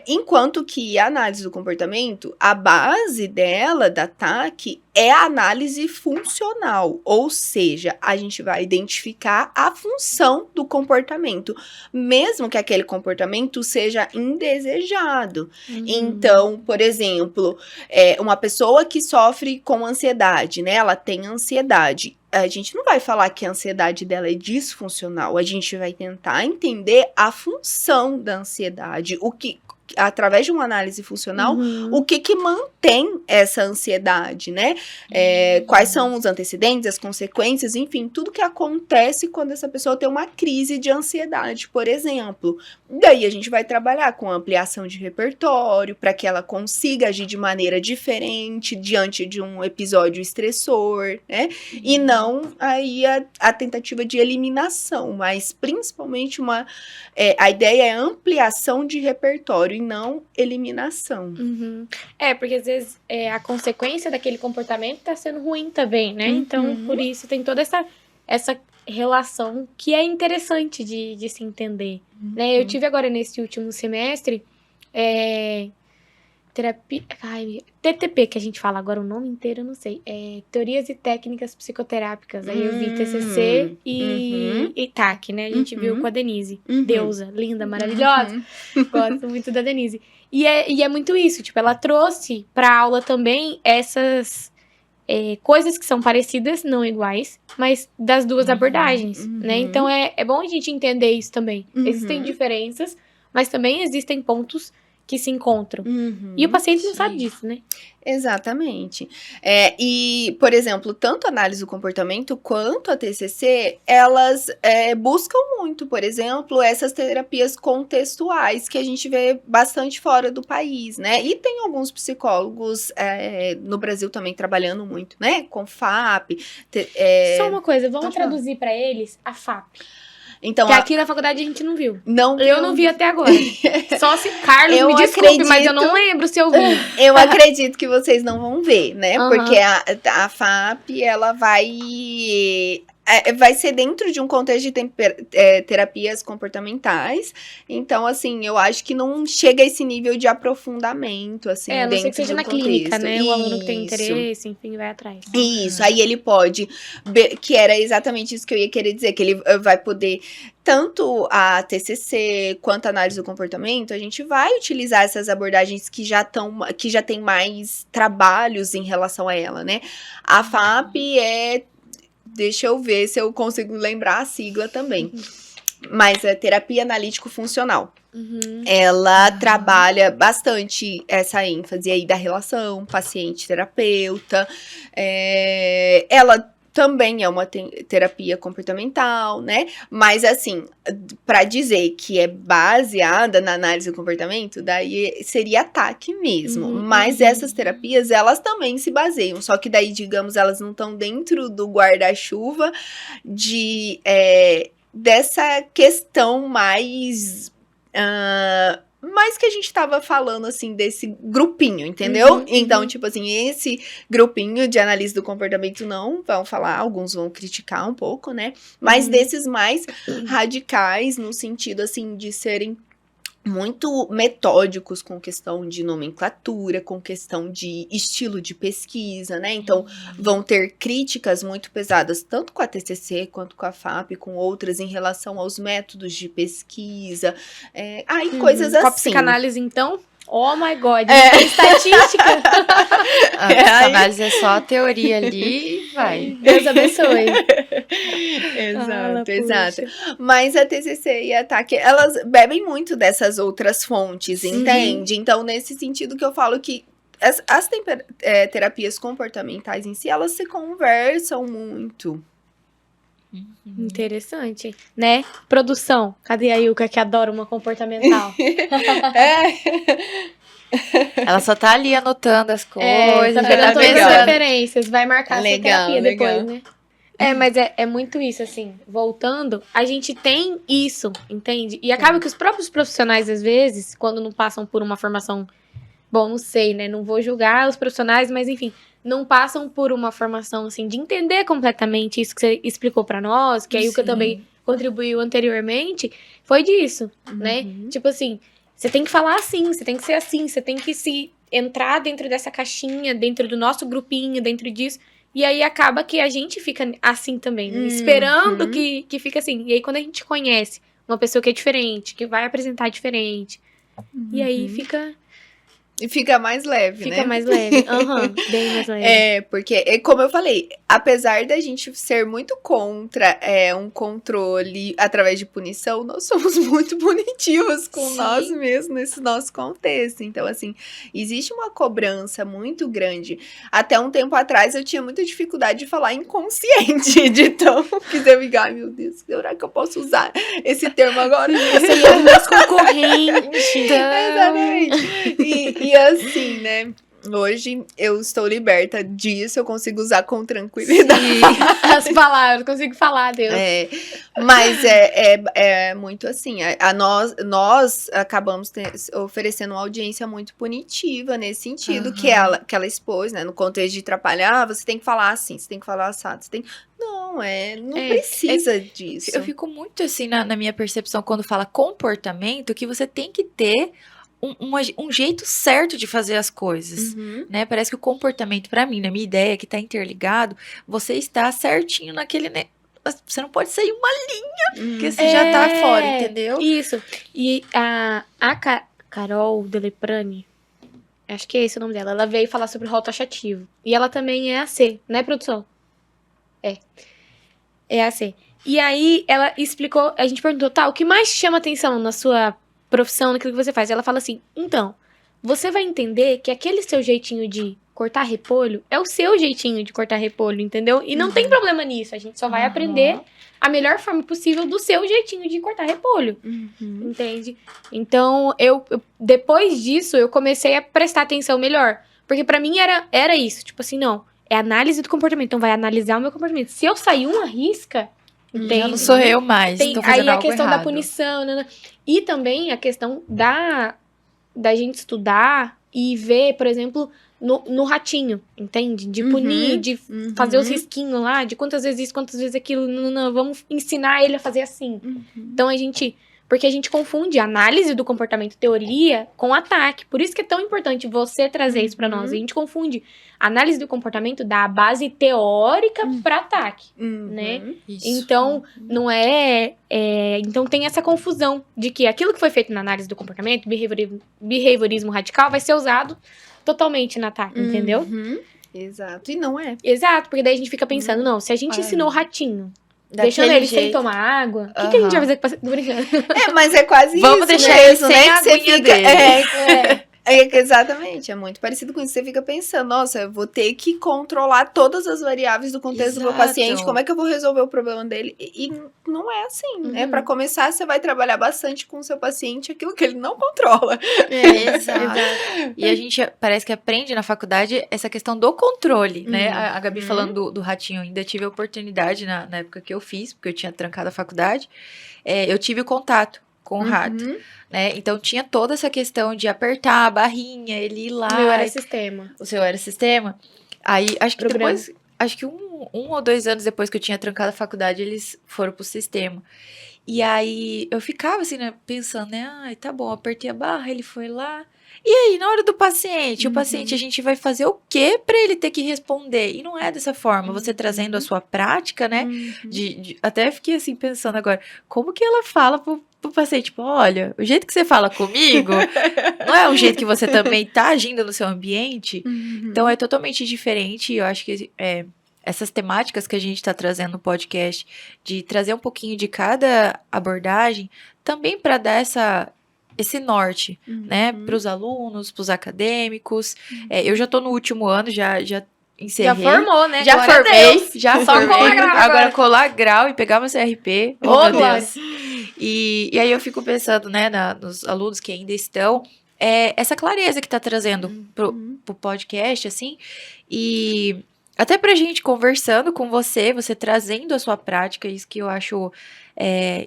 Enquanto que a análise do comportamento, a base dela, da TAC, é a análise funcional, ou seja, a gente vai identificar a função do comportamento, mesmo que aquele comportamento seja indesejado. Então, por exemplo, uma pessoa que sofre com ansiedade, né? Ela tem ansiedade. A gente não vai falar que a ansiedade dela é disfuncional, a gente vai tentar entender a função da ansiedade, através de uma análise funcional, o que mantém essa ansiedade, né? Quais são os antecedentes, as consequências, enfim, tudo que acontece quando essa pessoa tem uma crise de ansiedade, por exemplo. Daí a gente vai trabalhar com ampliação de repertório, para que ela consiga agir de maneira diferente diante de um episódio estressor, né? E não aí a tentativa de eliminação, mas principalmente a ideia é ampliação de repertório, não eliminação. Porque às vezes a consequência daquele comportamento tá sendo ruim também, né? Então, por isso tem toda essa relação que é interessante de se entender, né? Eu tive agora nesse último semestre terapia, TTP, que a gente fala agora o nome inteiro, eu não sei. Teorias e técnicas psicoterápicas. Aí eu vi TCC e TAC, né? A gente viu com a Denise. Deusa, linda, maravilhosa. Gosto muito da Denise. E é muito isso, tipo, ela trouxe pra aula também essas coisas que são parecidas, não iguais, mas das duas abordagens, né? Então é bom a gente entender isso também. Existem diferenças, mas também existem pontos que se encontram. E o paciente não sabe disso, né? Exatamente. E, por exemplo, tanto a análise do comportamento quanto a TCC, elas buscam muito, por exemplo, essas terapias contextuais que a gente vê bastante fora do país, né? E tem alguns psicólogos no Brasil também trabalhando muito, né? Com FAP. Só uma coisa, vamos traduzir para eles a FAP. Então, que aqui na faculdade a gente não viu. Eu não vi até agora. Só se Carlos me desculpe, mas eu não lembro se eu vi. Eu acredito que vocês não vão ver, né? Porque a FAP, ela vai ser dentro de um contexto de terapias comportamentais. Então, assim, eu acho que não chega a esse nível de aprofundamento, assim, a não ser dentro que seja do na contexto. clínica, né? O aluno que tem interesse, enfim, vai atrás. Isso, aí ele pode, que era exatamente isso que eu ia querer dizer, que ele vai poder, tanto a TCC quanto a análise do comportamento, a gente vai utilizar essas abordagens que já tem mais trabalhos em relação a ela, né? A FAP deixa eu ver se eu consigo lembrar a sigla também. Mas é terapia analítico-funcional. Ela trabalha bastante essa ênfase aí da relação paciente-terapeuta. Ela também é uma terapia comportamental, né? Mas, assim, para dizer que é baseada na análise do comportamento, daí seria ataque mesmo. Mas essas terapias, elas também se baseiam. Só que daí, digamos, elas não estão dentro do guarda-chuva dessa questão mais que a gente tava falando, assim, desse grupinho, entendeu? Então, tipo assim, esse grupinho de análise do comportamento não vão falar, alguns vão criticar um pouco, né? Mas desses mais radicais, no sentido, assim, de serem muito metódicos com questão de nomenclatura, com questão de estilo de pesquisa, né? Então, vão ter críticas muito pesadas, tanto com a TCC quanto com a FAP, com outras em relação aos métodos de pesquisa, coisas assim. Com a psicanálise, então? Oh my God, estatística. A psicanálise é só a teoria ali, vai. Deus abençoe. Exato. Mas a TCC e a TAC, elas bebem muito dessas outras fontes, entende? Então, nesse sentido que eu falo que as terapias comportamentais em si, elas se conversam muito. Interessante, né? Produção. Cadê a Ilka que adora uma comportamental? Ela só tá ali anotando as coisas. Tá pegando todas as referências. Vai marcar a sua terapia legal. depois, né? Mas é muito isso, assim. Voltando, a gente tem isso, entende? E acaba que os próprios profissionais, às vezes, quando não passam por uma formação... Bom, não sei, né? Não vou julgar os profissionais, mas enfim... Não passam por uma formação, assim, de entender completamente isso que você explicou pra nós, que a Ilka também contribuiu anteriormente, foi disso, né? Tipo assim, você tem que falar assim, você tem que ser assim, você tem que se entrar dentro dessa caixinha, dentro do nosso grupinho, dentro disso, e aí acaba que a gente fica assim também, né? Esperando que fica assim. E aí quando a gente conhece uma pessoa que é diferente, que vai apresentar diferente, e aí fica... E fica mais leve, né? Fica mais leve, bem mais leve. Porque, como eu falei, apesar da gente ser muito contra um controle através de punição, nós somos muito punitivos com nós mesmos nesse nosso contexto. Então, assim, existe uma cobrança muito grande. Até um tempo atrás, eu tinha muita dificuldade de falar inconsciente, de tão que eu ficar, ai meu Deus, será que eu posso usar esse termo agora? Você ia dos meus concorrentes. Exatamente. E assim, né? Hoje eu estou liberta disso, eu consigo usar com tranquilidade. As palavras, consigo falar, Deus. Mas é muito assim, nós acabamos oferecendo uma audiência muito punitiva nesse sentido, que ela expôs, né, no contexto de atrapalhar, você tem que falar assim, você tem que falar assado, você tem... Não, não precisa disso. Eu fico muito assim na minha percepção quando fala comportamento, que você tem que ter um jeito certo de fazer as coisas, né? Parece que o comportamento, pra mim, na minha ideia, que tá interligado, você está certinho naquele... Você não pode sair uma linha, porque você já tá fora, entendeu? Isso. E a Carol Deleprani, acho que é esse o nome dela, ela veio falar sobre rol taxativo. E ela também é AC, né, produção? É AC. E aí, ela explicou, a gente perguntou, tá, o que mais te chama atenção na sua profissão, naquilo que você faz? Ela fala assim, então, você vai entender que aquele seu jeitinho de cortar repolho é o seu jeitinho de cortar repolho, entendeu? E não tem problema nisso, a gente só vai aprender a melhor forma possível do seu jeitinho de cortar repolho, entende? Então, eu depois disso, eu comecei a prestar atenção melhor, porque pra mim era isso, tipo assim, não, é análise do comportamento, então vai analisar o meu comportamento. Se eu sair uma risca, entende? Já não sou eu mais, tô fazendo Aí a algo questão da errado. punição, e também a questão da gente estudar e ver, por exemplo, no ratinho, entende? De punir, de fazer os risquinhos lá, de quantas vezes isso, quantas vezes aquilo, vamos ensinar ele a fazer assim. Então porque a gente confunde análise do comportamento, teoria, com ataque. Por isso que é tão importante você trazer isso pra nós. A gente confunde análise do comportamento da base teórica pra ataque, né? Isso. Então, não então tem essa confusão de que aquilo que foi feito na análise do comportamento, behaviorismo radical, vai ser usado totalmente no ataque, entendeu? Exato, e não é. Exato, porque daí a gente fica pensando, não, se a gente ensinou o ratinho, Daquele deixando ele jeito. sem tomar água, o que a gente vai fazer com o paciente? Tô brincando. Mas é quase Vamos isso deixar mesmo, ele sem né? a Que você aguinha fica... dele. Exatamente, é muito parecido com isso. Você fica pensando, nossa, eu vou ter que controlar todas as variáveis do contexto do meu Exato. paciente, como é que eu vou resolver o problema dele? E não é assim, né? Pra começar, você vai trabalhar bastante com o seu paciente aquilo que ele não controla. Exato. E a gente parece que aprende na faculdade essa questão do controle, né? A Gabi falando do ratinho, eu ainda tive a oportunidade na época que eu fiz, porque eu tinha trancado a faculdade, eu tive o contato com o rato, né? Então tinha toda essa questão de apertar a barrinha, ele ir lá. O meu era sistema. O seu era sistema. Aí, acho que Programa. depois, acho que um ou 2 anos depois que eu tinha trancado a faculdade, eles foram pro sistema. E aí, eu ficava assim, né, pensando, né, ai, tá bom, apertei a barra, ele foi lá. E aí, na hora do paciente, o paciente, a gente vai fazer o quê pra ele ter que responder? E não é dessa forma, você trazendo a sua prática, né, até fiquei assim, pensando agora, como que ela fala pro paciente, tipo, olha, o jeito que você fala comigo, não é o jeito que você também tá agindo no seu ambiente? Então, é totalmente diferente, eu acho que essas temáticas que a gente está trazendo no podcast, de trazer um pouquinho de cada abordagem, também para dar esse norte, né, para os alunos, para os acadêmicos. Eu já estou no último ano, já encerrei. Já formou, né? Já Glória a formei, Deus. já Só formei. colar grau Agora agora. colar grau e pegar meu CRP. Ô, Oh, meu glória. Deus. E aí eu fico pensando, né, nos alunos que ainda estão, essa clareza que está trazendo pro podcast, assim, e até pra gente conversando com você trazendo a sua prática, isso que eu acho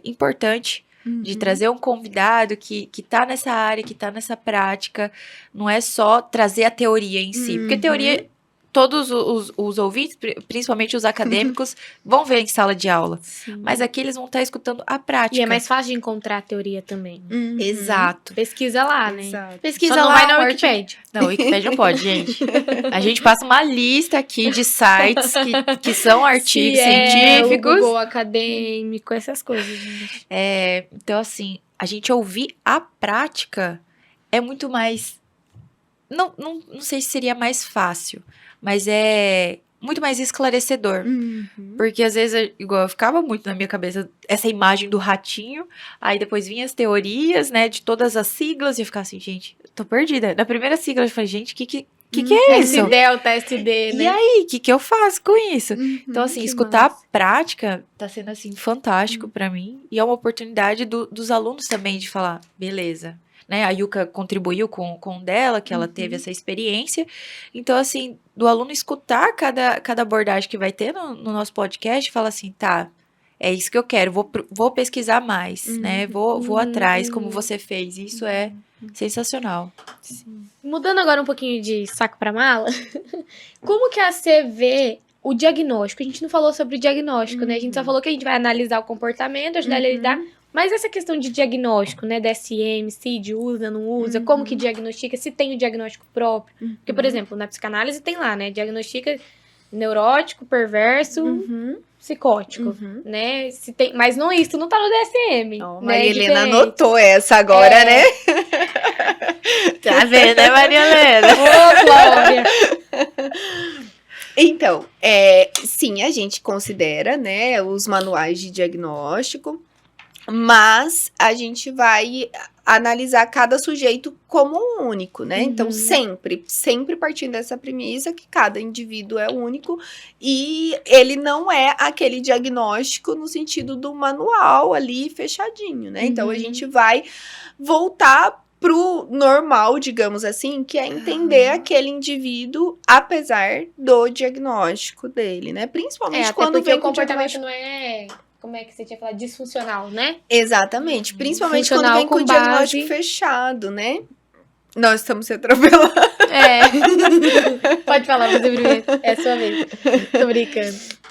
importante, de trazer um convidado que tá nessa área, que tá nessa prática, não é só trazer a teoria em si, porque teoria, todos os ouvintes, principalmente os acadêmicos, vão ver em sala de aula, mas aqui eles vão estar escutando a prática. E é mais fácil de encontrar a teoria também. Exato. Pesquisa lá, né? Exato. Pesquisa Só não lá, vai na um Wikipédia. Não, Wikipédia não pode, gente. A gente passa uma lista aqui de sites que são artigos científicos. O Google acadêmico, essas coisas. Gente. Então, assim, a gente ouvir a prática é muito mais... Não sei se seria mais fácil, mas é muito mais esclarecedor. Porque às vezes, igual, eu ficava muito na minha cabeça essa imagem do ratinho, aí depois vinha as teorias, né, de todas as siglas, e eu ficava assim, gente, eu tô perdida. Na primeira sigla eu falei, gente, que é isso? S-Delta, SD, né? E aí, o que eu faço com isso? Então, assim, que escutar massa. a prática tá sendo, assim, fantástico pra mim. E é uma oportunidade dos alunos também de falar, beleza. Né? A Yuka contribuiu com o dela, que ela teve essa experiência. Então, assim, do aluno escutar cada abordagem que vai ter no nosso podcast, fala assim, tá, é isso que eu quero, vou pesquisar mais, né? Vou atrás, como você fez. Isso é sensacional. Mudando agora um pouquinho de saco pra mala, como que a C vê o diagnóstico, a gente não falou sobre o diagnóstico, né? A gente só falou que a gente vai analisar o comportamento, ajudar ele a lidar. Mas essa questão de diagnóstico, né? DSM, CID, usa, não usa, como que diagnostica, se tem o diagnóstico próprio. Porque, por exemplo, na psicanálise tem lá, né? Diagnostica neurótico, perverso, psicótico, né? Se tem, mas não, isso não tá no DSM. Oh, né? Maria Helena Diferente. anotou essa agora, né? Tá vendo, né, Maria Helena? Ô, Cláudia! Então, sim, a gente considera, né, os manuais de diagnóstico, mas a gente vai analisar cada sujeito como um único, né? Então, sempre partindo dessa premissa que cada indivíduo é único e ele não é aquele diagnóstico no sentido do manual ali fechadinho, né? Então, a gente vai voltar pro normal, digamos assim, que é entender aquele indivíduo apesar do diagnóstico dele, né? Principalmente Até quando porque vem o com comportamento não é... Como é que você tinha falado? Disfuncional, né? Exatamente, principalmente quando Funcional vem com com o diagnóstico base- fechado, né? Nós estamos se atropelando. Pode falar, você primeiro. É a sua vez. Tô brincando.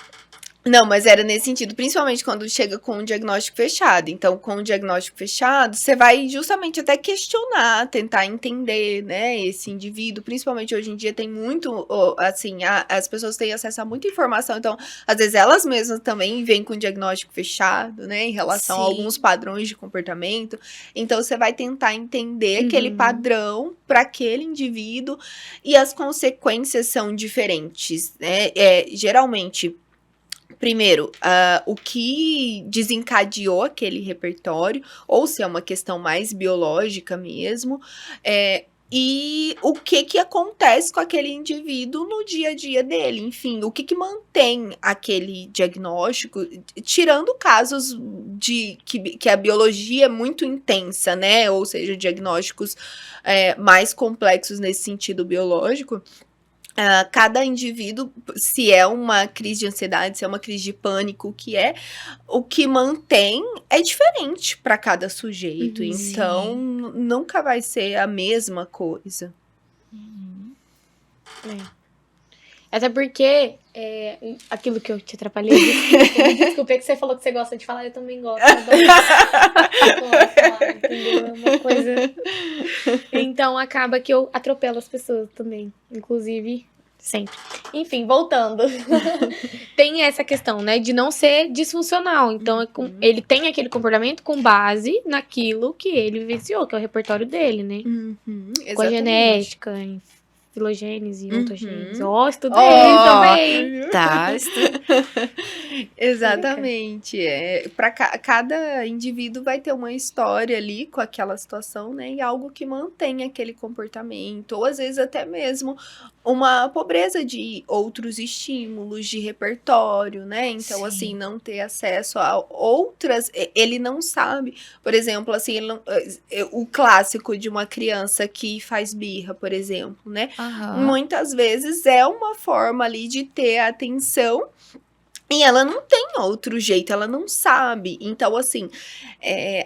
Não, mas era nesse sentido, principalmente quando chega com um diagnóstico fechado. Então, com o diagnóstico fechado, você vai justamente até questionar, tentar entender, né, esse indivíduo. Principalmente hoje em dia tem muito, assim, as pessoas têm acesso a muita informação. Então, às vezes elas mesmas também vêm com diagnóstico fechado, né, em relação a alguns padrões de comportamento. Então, você vai tentar entender aquele padrão para aquele indivíduo e as consequências são diferentes, né? Geralmente, primeiro, o que desencadeou aquele repertório, ou se é uma questão mais biológica mesmo, e o que acontece com aquele indivíduo no dia a dia dele, enfim, o que mantém aquele diagnóstico, tirando casos de que a biologia é muito intensa, né, ou seja, diagnósticos mais complexos nesse sentido biológico. Cada indivíduo, se é uma crise de ansiedade, se é uma crise de pânico, o que mantém é diferente para cada sujeito. Então, nunca vai ser a mesma coisa. Até porque, aquilo que eu te atrapalhei, desculpa, é que você falou que você gosta de falar, eu também gosto. Eu adoro falar, entendeu? É uma coisa... Então, acaba que eu atropelo as pessoas também, inclusive, sempre. Enfim, voltando. Tem essa questão, né, de não ser disfuncional. Então, ele tem aquele comportamento com base naquilo que ele vivenciou, que é o repertório dele, né? Com a genética, filogênese, ontogênese. Estudei também. Tá, Exatamente. Para cada indivíduo vai ter uma história ali com aquela situação, né? E algo que mantém aquele comportamento. Ou às vezes até mesmo uma pobreza de outros estímulos, de repertório, né? Então, assim, não ter acesso a outras... Ele não sabe. Por exemplo, assim, o clássico de uma criança que faz birra, por exemplo, né? Muitas vezes é uma forma ali de ter atenção e ela não tem outro jeito, ela não sabe. Então, assim,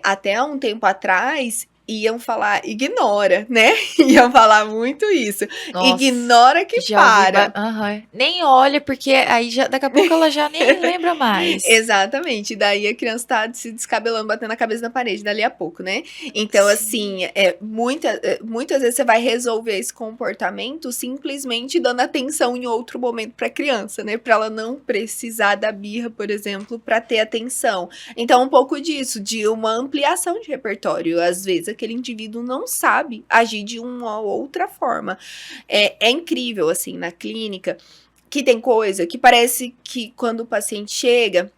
até há um tempo atrás, iam falar, ignora, né? Iam falar muito isso. Nossa, ignora que para. Nem olha, porque aí daqui a pouco ela já nem lembra mais. Exatamente. Daí a criança tá se descabelando, batendo a cabeça na parede dali a pouco, né? Então, assim, muitas vezes você vai resolver esse comportamento simplesmente dando atenção em outro momento pra criança, né? Pra ela não precisar da birra, por exemplo, pra ter atenção. Então, um pouco disso, de uma ampliação de repertório. Às vezes, aquele indivíduo não sabe agir de uma outra forma. É incrível, assim, na clínica, que tem coisa que parece que quando o paciente chega,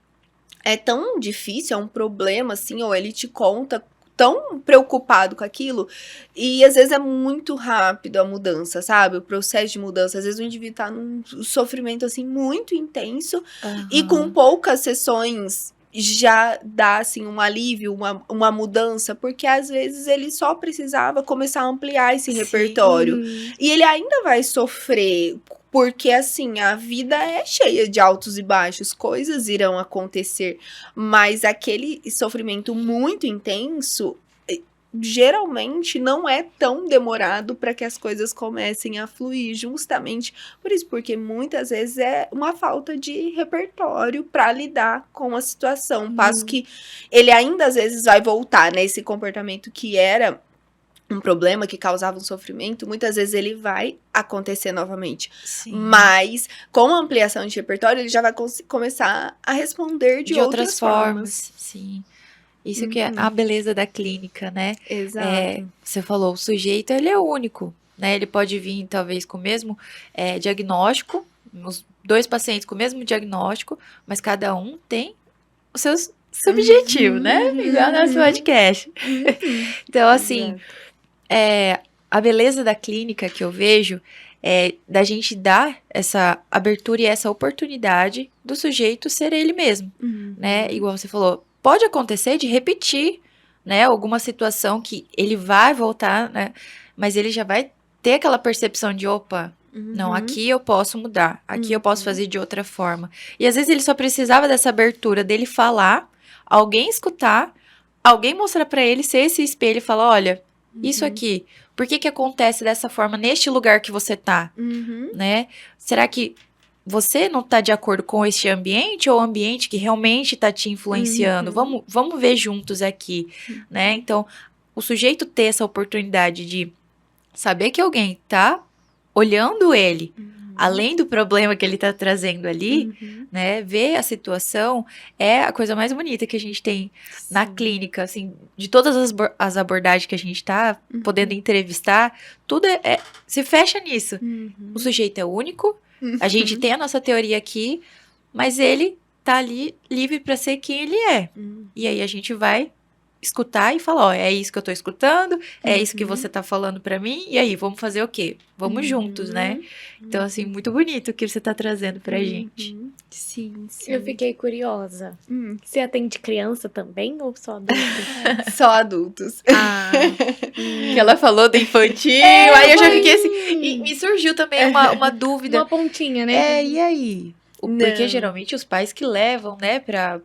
é tão difícil, é um problema, assim, ou ele te conta tão preocupado com aquilo, e às vezes é muito rápido a mudança, sabe? O processo de mudança. Às vezes o indivíduo tá num sofrimento, assim, muito intenso, e com poucas sessões já dá, assim, um alívio, uma mudança, porque às vezes ele só precisava começar a ampliar esse repertório. E ele ainda vai sofrer, porque, assim, a vida é cheia de altos e baixos, coisas irão acontecer, mas aquele sofrimento muito intenso geralmente não é tão demorado para que as coisas comecem a fluir, justamente por isso, porque muitas vezes é uma falta de repertório para lidar com a situação, passo que ele ainda às vezes vai voltar, né, esse comportamento que era um problema, que causava um sofrimento, muitas vezes ele vai acontecer novamente. Sim. Mas, com a ampliação de repertório, ele já vai começar a responder de outras formas. Sim. Isso que é a beleza da clínica, né? Exato. Você falou, o sujeito, ele é único, né? Ele pode vir, talvez, com o mesmo diagnóstico, os 2 pacientes com o mesmo diagnóstico, mas cada um tem os seus subjetivos, né? Igual nosso podcast. Então, assim, a beleza da clínica que eu vejo é da gente dar essa abertura e essa oportunidade do sujeito ser ele mesmo, né? Igual você falou, pode acontecer de repetir, né? Alguma situação que ele vai voltar, né? Mas ele já vai ter aquela percepção de, opa, não, aqui eu posso mudar, aqui eu posso fazer de outra forma. E às vezes ele só precisava dessa abertura dele falar, alguém escutar, alguém mostrar pra ele, ser esse espelho e falar, olha, isso aqui, por que acontece dessa forma neste lugar que você tá, né? Será que você não tá de acordo com este ambiente ou o ambiente que realmente tá te influenciando? Vamos ver juntos aqui, né? Então, o sujeito ter essa oportunidade de saber que alguém tá olhando ele, além do problema que ele tá trazendo ali, né? Ver a situação é a coisa mais bonita que a gente tem na clínica, assim, de todas as abordagens que a gente tá podendo entrevistar, tudo se fecha nisso. O sujeito é único, a gente tem a nossa teoria aqui, mas ele tá ali livre para ser quem ele é. E aí a gente vai escutar e falar, ó, é isso que eu tô escutando, é isso que você tá falando pra mim, e aí, vamos fazer o quê? Vamos juntos, né? Então, assim, muito bonito o que você tá trazendo pra gente. Sim. Eu fiquei curiosa. Você atende criança também ou só adulto? Só adultos. Que ela falou do infantil, aí eu já fiquei assim, e me surgiu também uma dúvida. Uma pontinha, né? E aí? Porque geralmente os pais que levam, né, pra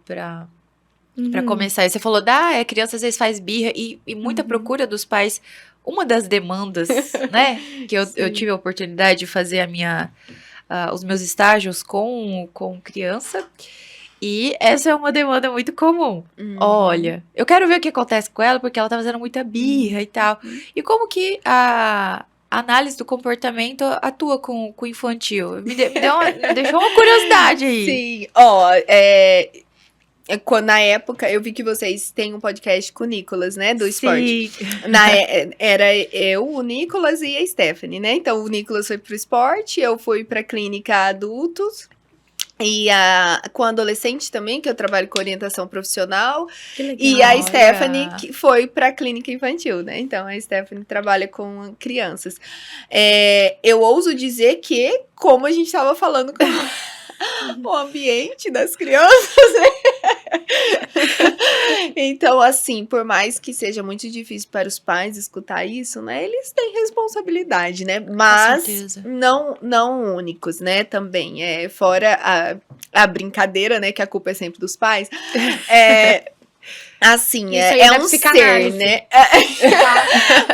começar. E você falou, a criança às vezes faz birra e muita procura dos pais. Uma das demandas, né, que eu tive a oportunidade de fazer os meus estágios com criança. E essa é uma demanda muito comum. Olha, eu quero ver o que acontece com ela, porque ela tá fazendo muita birra e tal. E como que a análise do comportamento atua com o infantil? Me deixou uma curiosidade aí. Sim, na época, eu vi que vocês têm um podcast com o Nicolas, né, do esporte. Era eu, o Nicolas e a Stephanie, né? Então, o Nicolas foi pro esporte, eu fui pra clínica adultos. E com adolescente também, que eu trabalho com orientação profissional. Que legal. E a Stephanie, que foi pra clínica infantil, né? Então, a Stephanie trabalha com crianças. Eu ouso dizer que, como a gente estava falando com o ambiente das crianças, né? Então, assim, por mais que seja muito difícil para os pais escutar isso, né? Eles têm responsabilidade, né? Mas não únicos, né? Também, fora a brincadeira, né? Que a culpa é sempre dos pais. Assim, é um ser, né?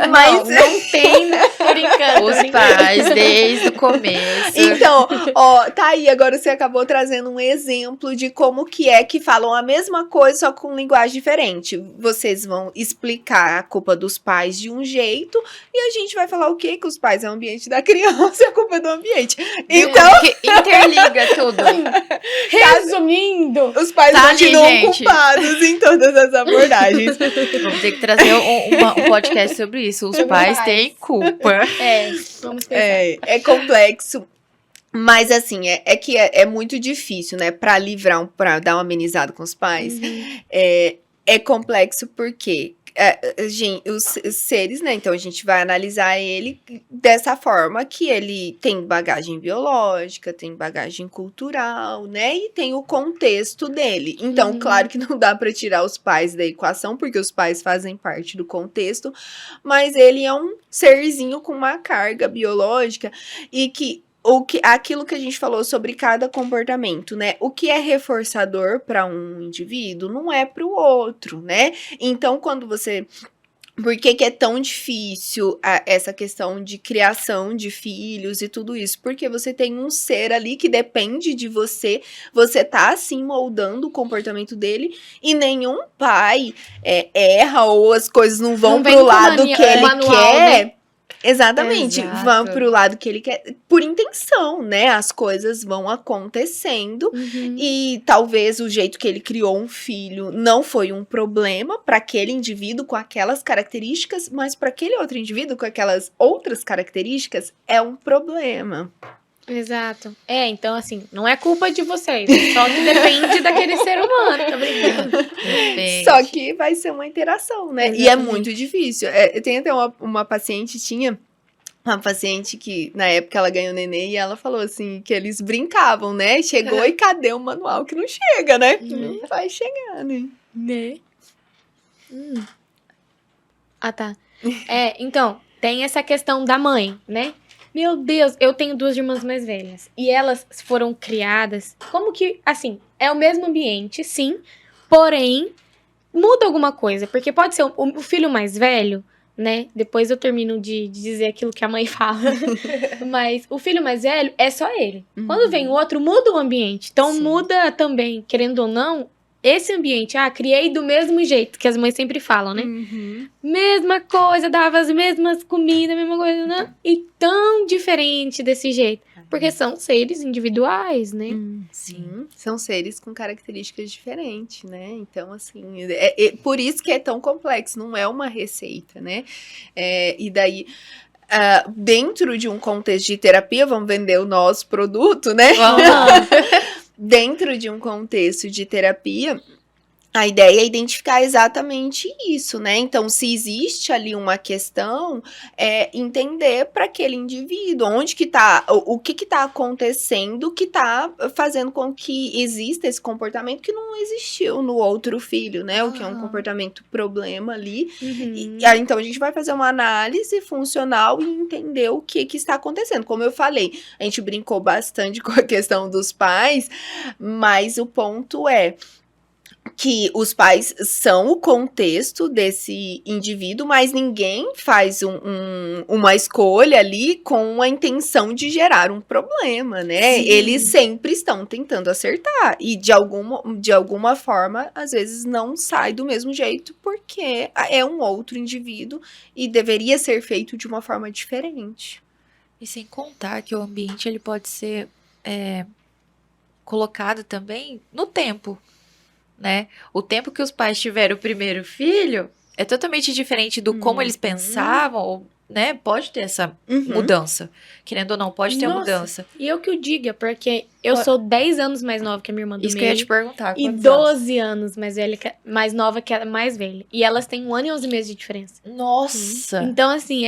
Mas não tem, né? Brincando. Os pais, desde o começo. Então, tá aí, agora você acabou trazendo um exemplo de como que falam a mesma coisa, só com linguagem diferente. Vocês vão explicar a culpa dos pais de um jeito, e a gente vai falar o quê? Que os pais é o ambiente da criança e a culpa é do ambiente. Então, que interliga tudo. Resumindo, os pais continuam culpados em todas as abordagens. Vamos ter que trazer um podcast sobre isso. Os pais têm culpa. Vamos pensar. É complexo. Mas, assim, que é muito difícil, né? Pra dar uma amenizada com os pais. É complexo porque os seres, né? Então, a gente vai analisar ele dessa forma que ele tem bagagem biológica, tem bagagem cultural, né? E tem o contexto dele. Então, claro que não dá para tirar os pais da equação, porque os pais fazem parte do contexto, mas ele é um serzinho com uma carga biológica e aquilo que a gente falou sobre cada comportamento, né? O que é reforçador para um indivíduo não é para o outro, né? Então, quando você Por que que é tão difícil essa questão de criação de filhos e tudo isso? Porque você tem um ser ali que depende de você, você tá assim moldando o comportamento dele e nenhum pai erra ou as coisas não vão Não vem pro com lado que ele manual, quer. né? Exatamente, Exato. vão pro lado que ele quer, por intenção, né? As coisas vão acontecendo Uhum. e talvez o jeito que ele criou um filho não foi um problema para aquele indivíduo com aquelas características, mas para aquele outro indivíduo com aquelas outras características é um problema. Exato. Então assim, não é culpa de vocês, só que depende daquele ser humano, tá brincando? Depende. Só que vai ser uma interação, né? E é Exatamente. muito difícil. Tem até uma paciente, tinha uma paciente que, na época, ela ganhou neném e ela falou assim, que eles brincavam, né? Chegou e cadê o manual que não chega, né? Uhum. Não vai chegar, né? Né? Ah, tá. Então, tem essa questão da mãe, né? Meu Deus, eu tenho 2 irmãs mais velhas. E elas foram criadas como que, assim, é o mesmo ambiente, sim. Porém, muda alguma coisa. Porque pode ser o filho mais velho, né? Depois eu termino de dizer aquilo que a mãe fala. Mas o filho mais velho é só ele. Quando vem o outro, muda o ambiente. Então, Sim. muda também, querendo ou não, esse ambiente. Criei do mesmo jeito, que as mães sempre falam, né? Uhum. Mesma coisa, dava as mesmas comidas, mesma coisa, né? E tão diferente desse jeito. Porque são seres individuais, né? Sim, são seres com características diferentes, né? Então, assim, por isso que é tão complexo, não é uma receita, né? E daí, dentro de um contexto de terapia, vamos vender o nosso produto, né? Dentro de um contexto de terapia, a ideia é identificar exatamente isso, né? Então, se existe ali uma questão, entender para aquele indivíduo onde que tá, o que que tá acontecendo que tá fazendo com que exista esse comportamento que não existiu no outro filho, né? O que é um comportamento problema ali. Uhum. E aí, então, a gente vai fazer uma análise funcional e entender o que que está acontecendo. Como eu falei, a gente brincou bastante com a questão dos pais, mas o ponto é que os pais são o contexto desse indivíduo, mas ninguém faz uma escolha ali com a intenção de gerar um problema, né? Sim. Eles sempre estão tentando acertar e de alguma forma, às vezes não sai do mesmo jeito porque é um outro indivíduo e deveria ser feito de uma forma diferente. E sem contar que o ambiente ele pode ser colocado também no tempo, né? O tempo que os pais tiveram o primeiro filho é totalmente diferente do como eles pensavam, ou, né? Pode ter essa mudança. Querendo ou não, pode ter a Nossa, mudança. E eu que o diga, porque eu sou 10 anos mais nova que a minha irmã do Isso que eu meio. ia te perguntar. E quantos anos? 12 anos mais nova que a mais velha. E elas têm 1 ano e 11 meses de diferença. Nossa! Então, assim,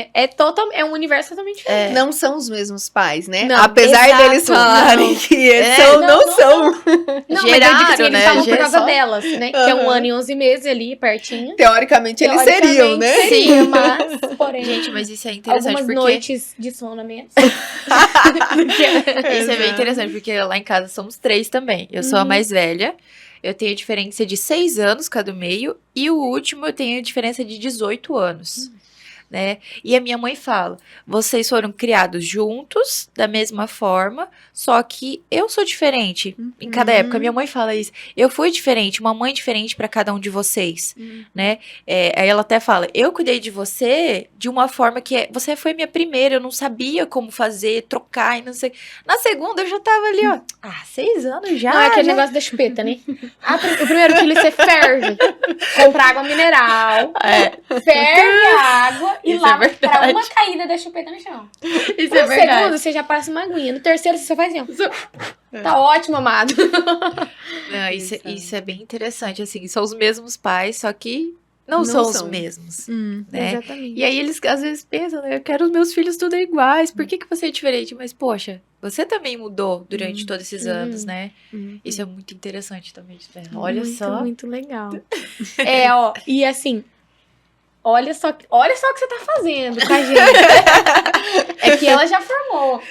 é um universo totalmente diferente. Não são os mesmos pais, né? Não, Apesar exato, deles falarem não. que Não, não são. Não, mas eu digo Geraram, assim, eles né? estavam por causa Só- delas, né? Que é 1 ano e 11 meses ali, pertinho. Teoricamente, eles seriam, né? Teoricamente, Sim. Mas, porém, Gente, mas isso é interessante algumas porque... noites de sono a menos. Isso é bem interessante, porque lá em casa somos 3 também. Eu sou a mais velha, eu tenho diferença de 6 anos com a do meio, e o último eu tenho diferença de 18 anos. Né? E a minha mãe fala, vocês foram criados juntos, da mesma forma, só que eu sou diferente em cada época. Minha mãe fala isso, eu fui diferente, uma mãe diferente para cada um de vocês, né? Aí ela até fala, eu cuidei de você de uma forma que você foi minha primeira, eu não sabia como fazer, trocar e não sei. Na segunda eu já tava ali, ó, 6 anos já. Não, é aquele negócio da chupeta, né? O primeiro filho você ferve. Compra água mineral. Ferve a água e Isso lava é pra verdade. uma caída da chupeta no chão. Isso No é verdade. segundo, você já passa uma aguinha. No terceiro, você só faz assim, ó. Tá ótimo, amado. Não, isso é bem interessante, assim, são os mesmos pais, só que não são os mesmos, né? Exatamente. E aí eles às vezes pensam, né, eu quero os meus filhos tudo iguais, por que você é diferente? Mas, poxa, você também mudou durante todos esses anos, né? Isso é muito interessante também, né? Olha muito, só. Muito legal. E assim, olha só o que você tá fazendo com a gente. É que ela já formou.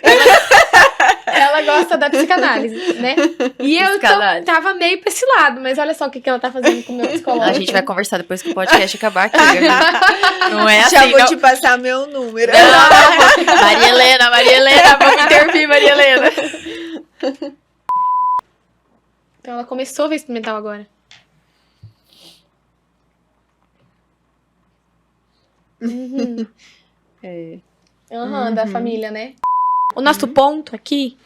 Ela gosta da psicanálise, né? E eu tava meio pra esse lado, mas olha só o que ela tá fazendo com o meu psicológico. A gente vai conversar depois que o podcast acabar aqui, Gabi. Não é assim, Já vou não. te passar meu número. Não. Maria Helena, vamos intervir, Maria Helena. Então ela começou a ver experimental agora. Uhum. Da família, né? O nosso ponto aqui...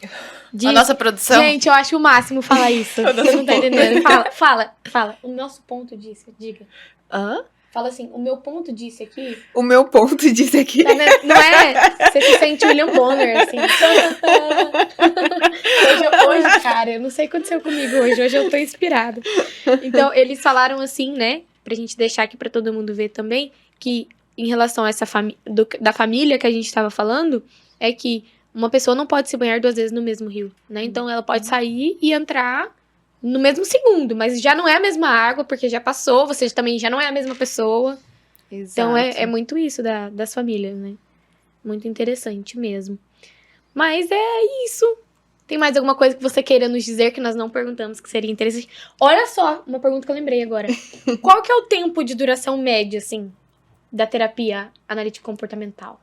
A nossa produção. Gente, eu acho o máximo falar isso. Você não tá entendendo. Fala. O nosso ponto disso, diga. Hã? Fala assim, o meu ponto disso aqui... O meu ponto disso aqui. Tá vendo? Não é? Você se sente William Bonner, assim. Hoje, cara, eu não sei o que aconteceu comigo hoje. Hoje eu tô inspirada. Então, eles falaram assim, né? Pra gente deixar aqui pra todo mundo ver também, que em relação a essa da família que a gente tava falando, é que uma pessoa não pode se banhar 2 vezes no mesmo rio, né? Então, ela pode sair e entrar no mesmo segundo, mas já não é a mesma água, porque já passou, você também já não é a mesma pessoa. Exato. Então, é muito isso das famílias, né? Muito interessante mesmo. Mas é isso. Tem mais alguma coisa que você queira nos dizer que nós não perguntamos que seria interessante? Olha só, uma pergunta que eu lembrei agora. Qual que é o tempo de duração média, assim, da terapia analítico-comportamental?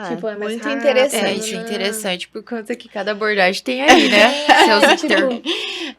Tipo, é mais muito rápido, interessante. É, isso é interessante, por conta que cada abordagem tem aí, né? Seus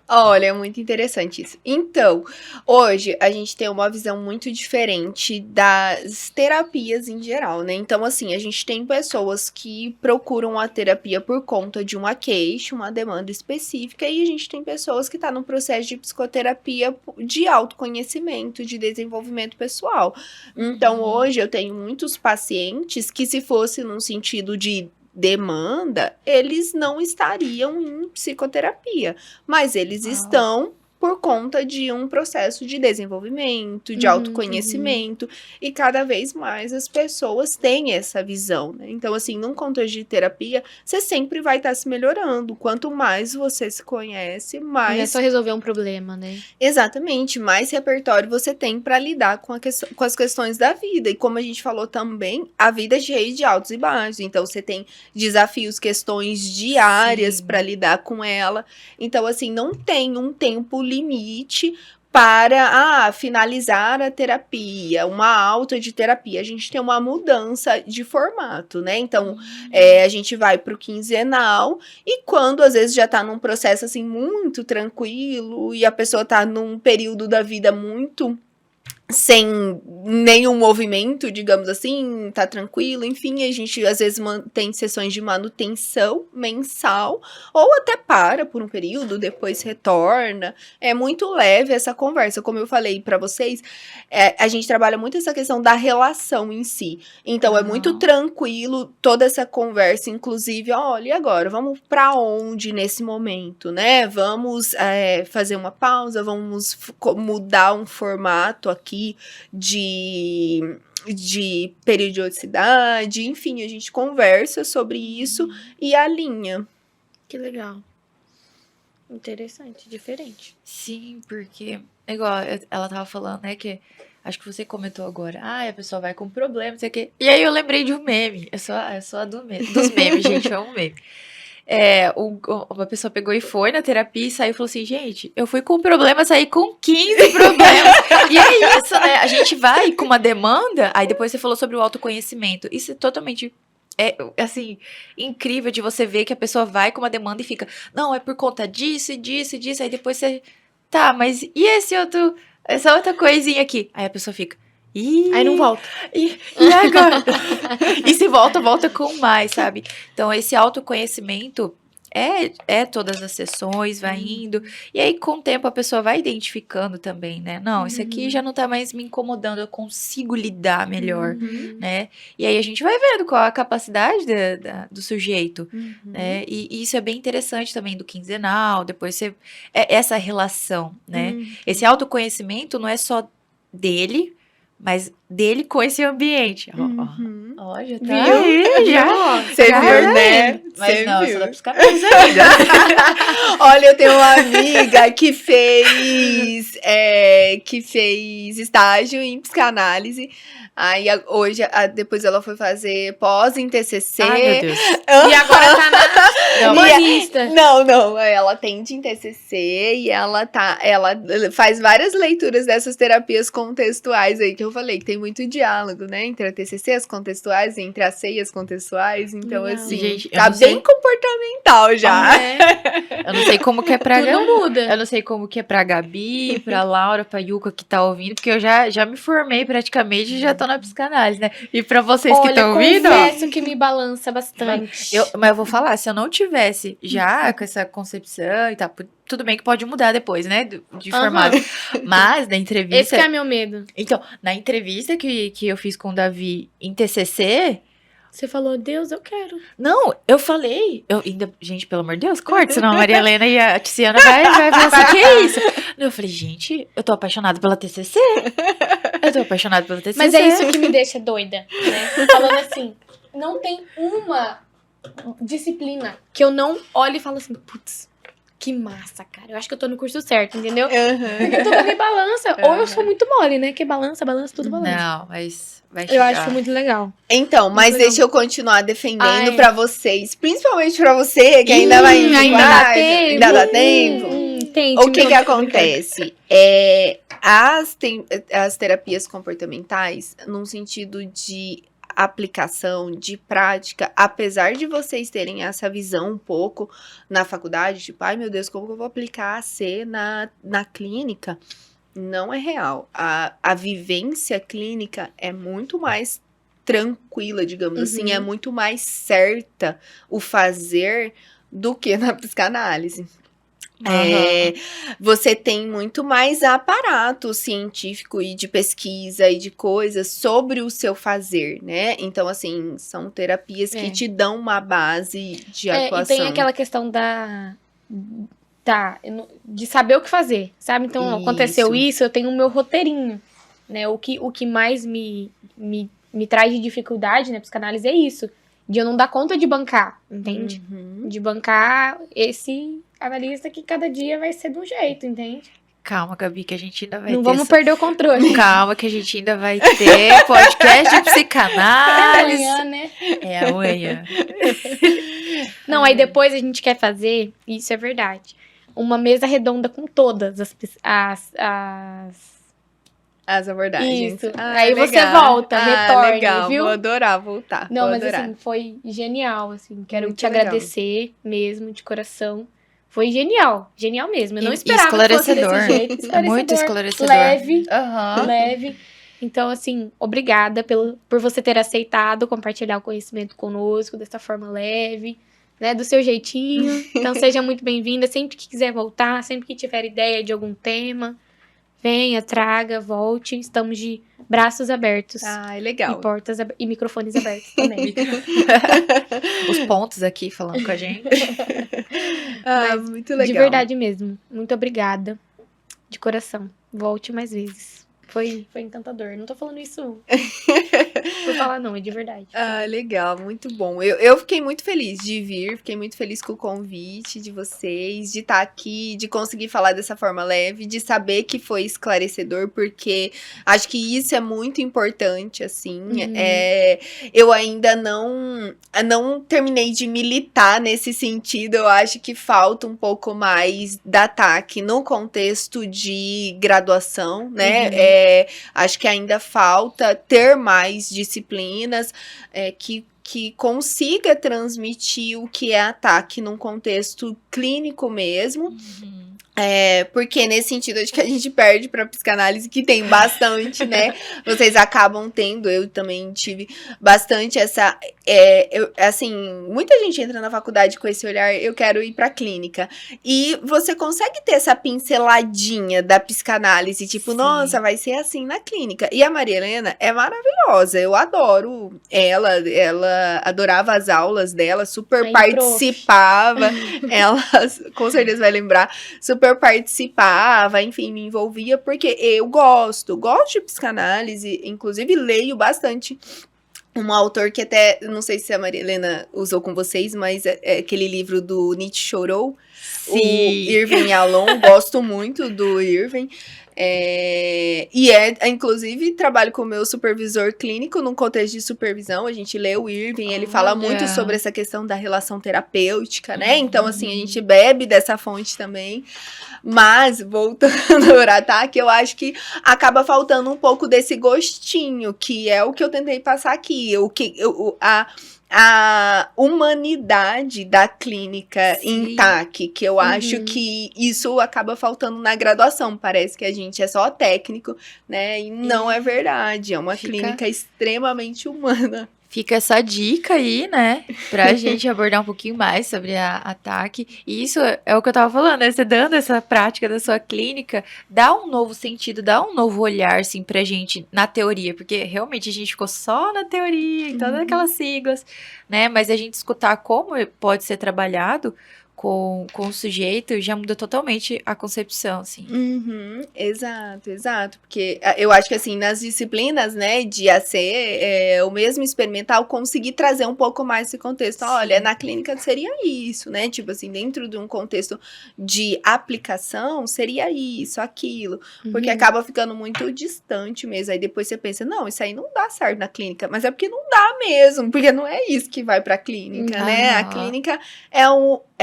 Olha, é muito interessante isso. Então, hoje a gente tem uma visão muito diferente das terapias em geral, né? Então, assim, a gente tem pessoas que procuram a terapia por conta de uma queixa, uma demanda específica, e a gente tem pessoas que estão no processo de psicoterapia de autoconhecimento, de desenvolvimento pessoal. Então, hoje eu tenho muitos pacientes que, se fosse num sentido de demanda, eles não estariam em psicoterapia, mas eles estão por conta de um processo de desenvolvimento, de autoconhecimento, e cada vez mais as pessoas têm essa visão, né? Então, assim, num contexto de terapia, você sempre vai estar se melhorando. Quanto mais você se conhece, mais... Não é só resolver um problema, né? Exatamente, mais repertório você tem para lidar com as questões da vida. E como a gente falou também, a vida é cheia de altos e baixos. Então, você tem desafios, questões diárias para lidar com ela. Então, assim, não tem um tempo limite para finalizar a terapia, uma alta de terapia. A gente tem uma mudança de formato, né? Então, a gente vai para o quinzenal, e quando às vezes já está num processo assim muito tranquilo e a pessoa está num período da vida muito sem nenhum movimento, digamos assim, tá tranquilo, enfim, a gente às vezes tem sessões de manutenção mensal, ou até para por um período, depois retorna. É muito leve essa conversa, como eu falei pra vocês, a gente trabalha muito essa questão da relação em si, então é muito tranquilo toda essa conversa, inclusive, olha, e agora, vamos pra onde nesse momento, né, vamos fazer uma pausa, vamos mudar um formato aqui de periodicidade, enfim, a gente conversa sobre isso e alinha. Que legal. Interessante, diferente. Sim, porque, igual ela tava falando, né, que acho que você comentou agora, a pessoa vai com problema, não sei o quê. E aí eu lembrei de um meme, eu sou a dos memes, gente, eu amo meme. Uma pessoa pegou e foi na terapia e saiu e falou assim, gente, eu fui com um problema, saí com 15 problemas. E é isso, né? A gente vai com uma demanda, aí depois você falou sobre o autoconhecimento. Isso é totalmente, assim, incrível de você ver que a pessoa vai com uma demanda e fica, não, é por conta disso, disso, disso. Aí depois você, tá, mas e essa outra coisinha aqui? Aí a pessoa fica, aí não volta. E agora? E se volta com mais, sabe? Então, esse autoconhecimento é todas as sessões, vai indo. E aí, com o tempo, a pessoa vai identificando também, né? Não, isso aqui já não tá mais me incomodando, eu consigo lidar melhor, né? E aí, a gente vai vendo qual a capacidade do sujeito, né? E isso é bem interessante também do quinzenal, depois essa relação, né? Esse autoconhecimento não é só dele, mas dele com esse ambiente. Ó, já tá aí, já. Você viu, né? Mas não, eu sou da psicanálise ainda. Olha, eu tenho uma amiga que fez estágio em psicanálise. Aí hoje, depois ela foi fazer pós em TCC. Ai, meu Deus. E agora tá humanista. Não, ela atende em TCC e ela faz várias leituras dessas terapias contextuais aí que eu falei, que tem muito diálogo, né, entre a TCC, as contextuais, entre as C e as contextuais, então Legal. assim, Gente, eu tá não sei. bem comportamental já. Eu não sei como que é pra Tudo muda. Eu não sei como que é pra Gabi, pra Laura, pra Yuka que tá ouvindo, porque eu já me formei praticamente e já tô na psicanálise, né? E pra vocês que Olha, estão ouvindo, ó, confesso que me balança bastante. mas eu vou falar, se eu não tivesse já com essa concepção e tal, tudo bem que pode mudar depois, né, de formato, mas na entrevista... Esse que é meu medo. Então, na entrevista que eu fiz com o Davi em TCC... Você falou, Deus, eu quero. Não, eu falei. Gente, pelo amor de Deus, corta, senão a Maria Helena e a Tiziana vai falar assim, que é isso? Eu falei, gente, eu tô apaixonada pela TCC. Eu tô apaixonada pela TCC. Mas é isso que me deixa doida, né? Falando assim, não tem uma disciplina que eu não olhe e falo assim, putz, que massa, cara. Eu acho que eu tô no curso certo, entendeu? Porque tudo me balança. Ou eu sou muito mole, né? Que balança, tudo balança. Não, mas vai Eu chegar. acho muito legal. Então, mas Muito deixa eu continuar defendendo Ai. pra vocês, principalmente pra você, que ainda vai em ainda dá quarto, tempo. ainda dá tempo. Tem, O que acontece? As terapias comportamentais, num sentido de aplicação, de prática, apesar de vocês terem essa visão um pouco na faculdade, tipo, ai meu Deus, como que eu vou aplicar a C na clínica? Não é real. A vivência clínica é muito mais tranquila, digamos assim, é muito mais certa o fazer do que na psicanálise. Você tem muito mais aparato científico e de pesquisa e de coisas sobre o seu fazer, né? Então, assim, são terapias que te dão uma base de atuação. E tem aquela questão de saber o que fazer, sabe? Então, aconteceu isso, eu tenho o meu roteirinho, né? O que mais me traz de dificuldade na psicanálise é isso. De eu não dar conta de bancar, entende? De bancar esse analista que cada dia vai ser de um jeito, entende? Calma, Gabi, que a gente ainda vai ter... Não vamos perder o controle. Calma, que a gente ainda vai ter podcast de psicanálise. Amanhã, né? É amanhã. Não, aí depois a gente quer fazer, isso é verdade, uma mesa redonda com todas as abordagens. Isso. Aí você volta, retorne, legal. viu? Vou adorar voltar. Não, vou mas adorar. assim, foi genial, assim. Quero Muito te legal. agradecer mesmo, de coração. Foi genial mesmo. Eu não E esperava que fosse esclarecedor. desse jeito. Esclarecedor. Muito esclarecedor. Leve. Então, assim, obrigada por você ter aceitado compartilhar o conhecimento conosco dessa forma leve, né? Do seu jeitinho. Então, seja muito bem-vinda. Sempre que quiser voltar, sempre que tiver ideia de algum tema, venha, traga, volte. Estamos de braços abertos. Ai, legal. E portas e microfones abertos também. Os pontos aqui falando com a gente. Muito legal. De verdade mesmo. Muito obrigada. De coração. Volte mais vezes. Foi encantador. Não tô falando isso por falar, não. É de verdade. Legal. Muito bom. Eu fiquei muito feliz de vir. Fiquei muito feliz com o convite de vocês. De estar aqui. De conseguir falar dessa forma leve. De saber que foi esclarecedor. Porque acho que isso é muito importante, assim. Eu ainda não terminei de militar nesse sentido. Eu acho que falta um pouco mais da TAC no contexto de graduação, né? Acho que ainda falta ter mais disciplinas que consiga transmitir o que é ataque num contexto clínico mesmo. Porque nesse sentido, acho que a gente perde pra psicanálise, que tem bastante, né? Vocês acabam tendo, eu também tive bastante essa... assim, muita gente entra na faculdade com esse olhar, eu quero ir pra clínica. E você consegue ter essa pinceladinha da psicanálise, tipo, Sim. Nossa, vai ser assim na clínica. E a Maria Helena é maravilhosa, eu adoro ela adorava as aulas dela, super participava, ela com certeza vai lembrar, super participava, enfim, me envolvia, porque eu gosto de psicanálise, inclusive leio bastante um autor que até, não sei se a Maria Helena usou com vocês, mas é aquele livro do Nietzsche Chorou, Sim. o Irving Yalom, gosto muito do Irving, Inclusive, trabalho com o meu supervisor clínico num contexto de supervisão. A gente lê o Irving, ele fala muito sobre essa questão da relação terapêutica, né? Então, assim, a gente bebe dessa fonte também. Mas, voltando para ataque, eu acho que acaba faltando um pouco desse gostinho, que é o que eu tentei passar aqui. A humanidade da clínica em TAC, que eu acho que isso acaba faltando na graduação. Parece que a gente é só técnico, né? E não é verdade. É uma clínica extremamente humana. Fica essa dica aí, né, pra gente abordar um pouquinho mais sobre a TAC. E isso é o que eu tava falando, né? Você dando essa prática da sua clínica, dá um novo sentido, dá um novo olhar, assim, pra gente na teoria. Porque realmente a gente ficou só na teoria, em todas aquelas siglas, né? Mas a gente escutar como pode ser trabalhado com o sujeito já muda totalmente a concepção, assim. Exato. Porque eu acho que, assim, nas disciplinas, né, de AC, o mesmo experimental, conseguir trazer um pouco mais esse contexto. Olha, na clínica seria isso, né? Tipo assim, dentro de um contexto de aplicação, seria isso, aquilo. Porque acaba ficando muito distante mesmo. Aí depois você pensa, não, isso aí não dá certo na clínica. Mas é porque não dá mesmo, porque não é isso que vai pra clínica, né? A clínica é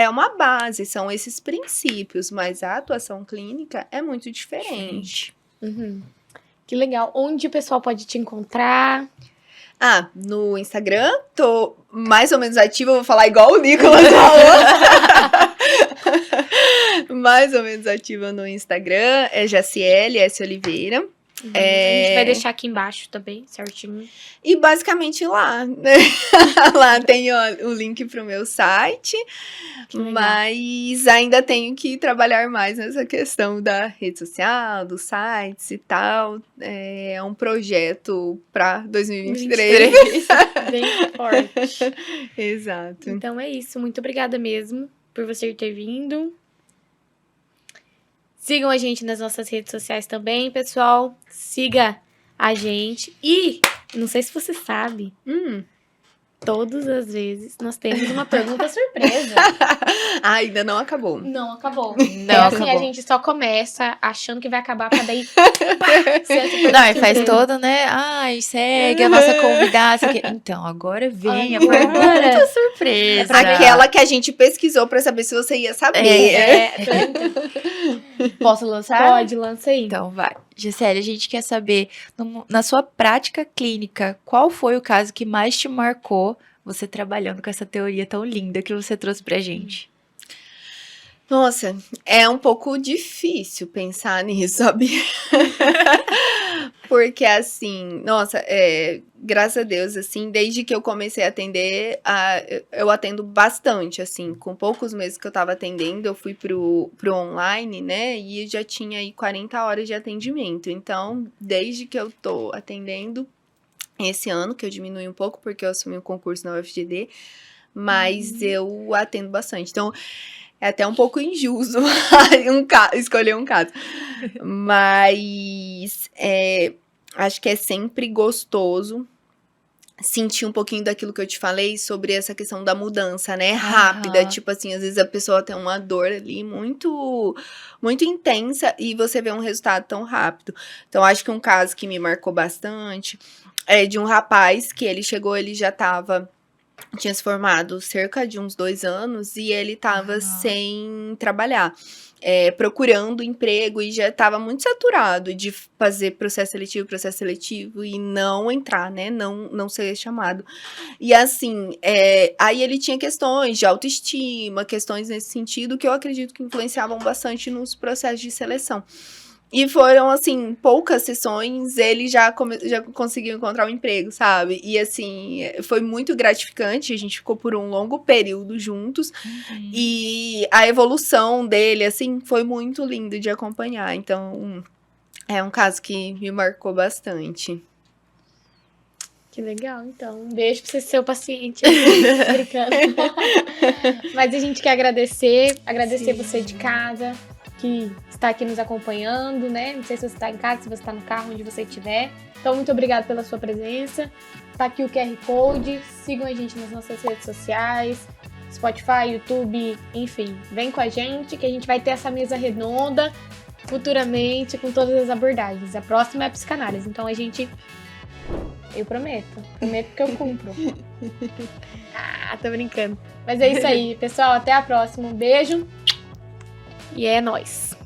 uma base, são esses princípios, mas a atuação clínica é muito diferente. Que legal. Onde o pessoal pode te encontrar? No Instagram, tô mais ou menos ativa, vou falar igual o Nicolas falou. Mais ou menos ativa no Instagram, é Jaciele S. Oliveira. A gente vai deixar aqui embaixo também, certinho. E basicamente lá, né? Lá tem o link pro meu site, mas ainda tenho que trabalhar mais nessa questão da rede social, dos sites e tal. É um projeto para 2023. Bem forte. Exato. Então é isso, muito obrigada mesmo por você ter vindo. Sigam a gente nas nossas redes sociais também, pessoal. Siga a gente. E, não sei se você sabe, todas as vezes nós temos uma pergunta surpresa. Ainda não acabou. Não acabou. Não assim, acabou. a gente só começa achando que vai acabar, pra daí... Não, e faz todo, né? Ai, segue a nossa convidada. Então, agora vem a pergunta surpresa. Aquela que a gente pesquisou pra saber se você ia saber. Posso lançar? Pode, lança aí. Então, vai. Gisele, a gente quer saber, na sua prática clínica, qual foi o caso que mais te marcou você trabalhando com essa teoria tão linda que você trouxe pra gente? Nossa, é um pouco difícil pensar nisso, sabe? Porque, assim, nossa, graças a Deus, assim, desde que eu comecei a atender, eu atendo bastante, assim, com poucos meses que eu tava atendendo, eu fui pro online, né, e já tinha aí 40 horas de atendimento. Então, desde que eu tô atendendo, esse ano, que eu diminui um pouco, porque eu assumi um concurso na UFGD, mas eu atendo bastante. Então, é até um pouco injusto escolher um caso. Mas acho que é sempre gostoso sentir um pouquinho daquilo que eu te falei sobre essa questão da mudança, né? Rápida. Tipo assim, às vezes a pessoa tem uma dor ali muito, muito intensa e você vê um resultado tão rápido. Então, acho que um caso que me marcou bastante é de um rapaz que ele chegou, ele já tinha se formado cerca de uns 2 anos e ele tava sem trabalhar, procurando emprego e já tava muito saturado de fazer processo seletivo e não entrar, né, não ser chamado. E assim, aí ele tinha questões de autoestima, questões nesse sentido que eu acredito que influenciavam bastante nos processos de seleção. E foram, assim, poucas sessões, ele já conseguiu encontrar um emprego, sabe? E, assim, foi muito gratificante, a gente ficou por um longo período juntos. E a evolução dele, assim, foi muito lindo de acompanhar. Então, é um caso que me marcou bastante. Que legal, então. Um beijo pra você ser o paciente. Brincando. Mas a gente quer agradecer você de casa, que está aqui nos acompanhando, né? Não sei se você está em casa, se você está no carro, onde você estiver. Então, muito obrigada pela sua presença. Tá aqui o QR Code. Sigam a gente nas nossas redes sociais, Spotify, YouTube, enfim. Vem com a gente, que a gente vai ter essa mesa redonda futuramente com todas as abordagens. A próxima é a psicanálise, então a gente... Eu prometo que eu cumpro. Tô brincando. Mas é isso aí, pessoal, até a próxima. Um beijo e é nóis.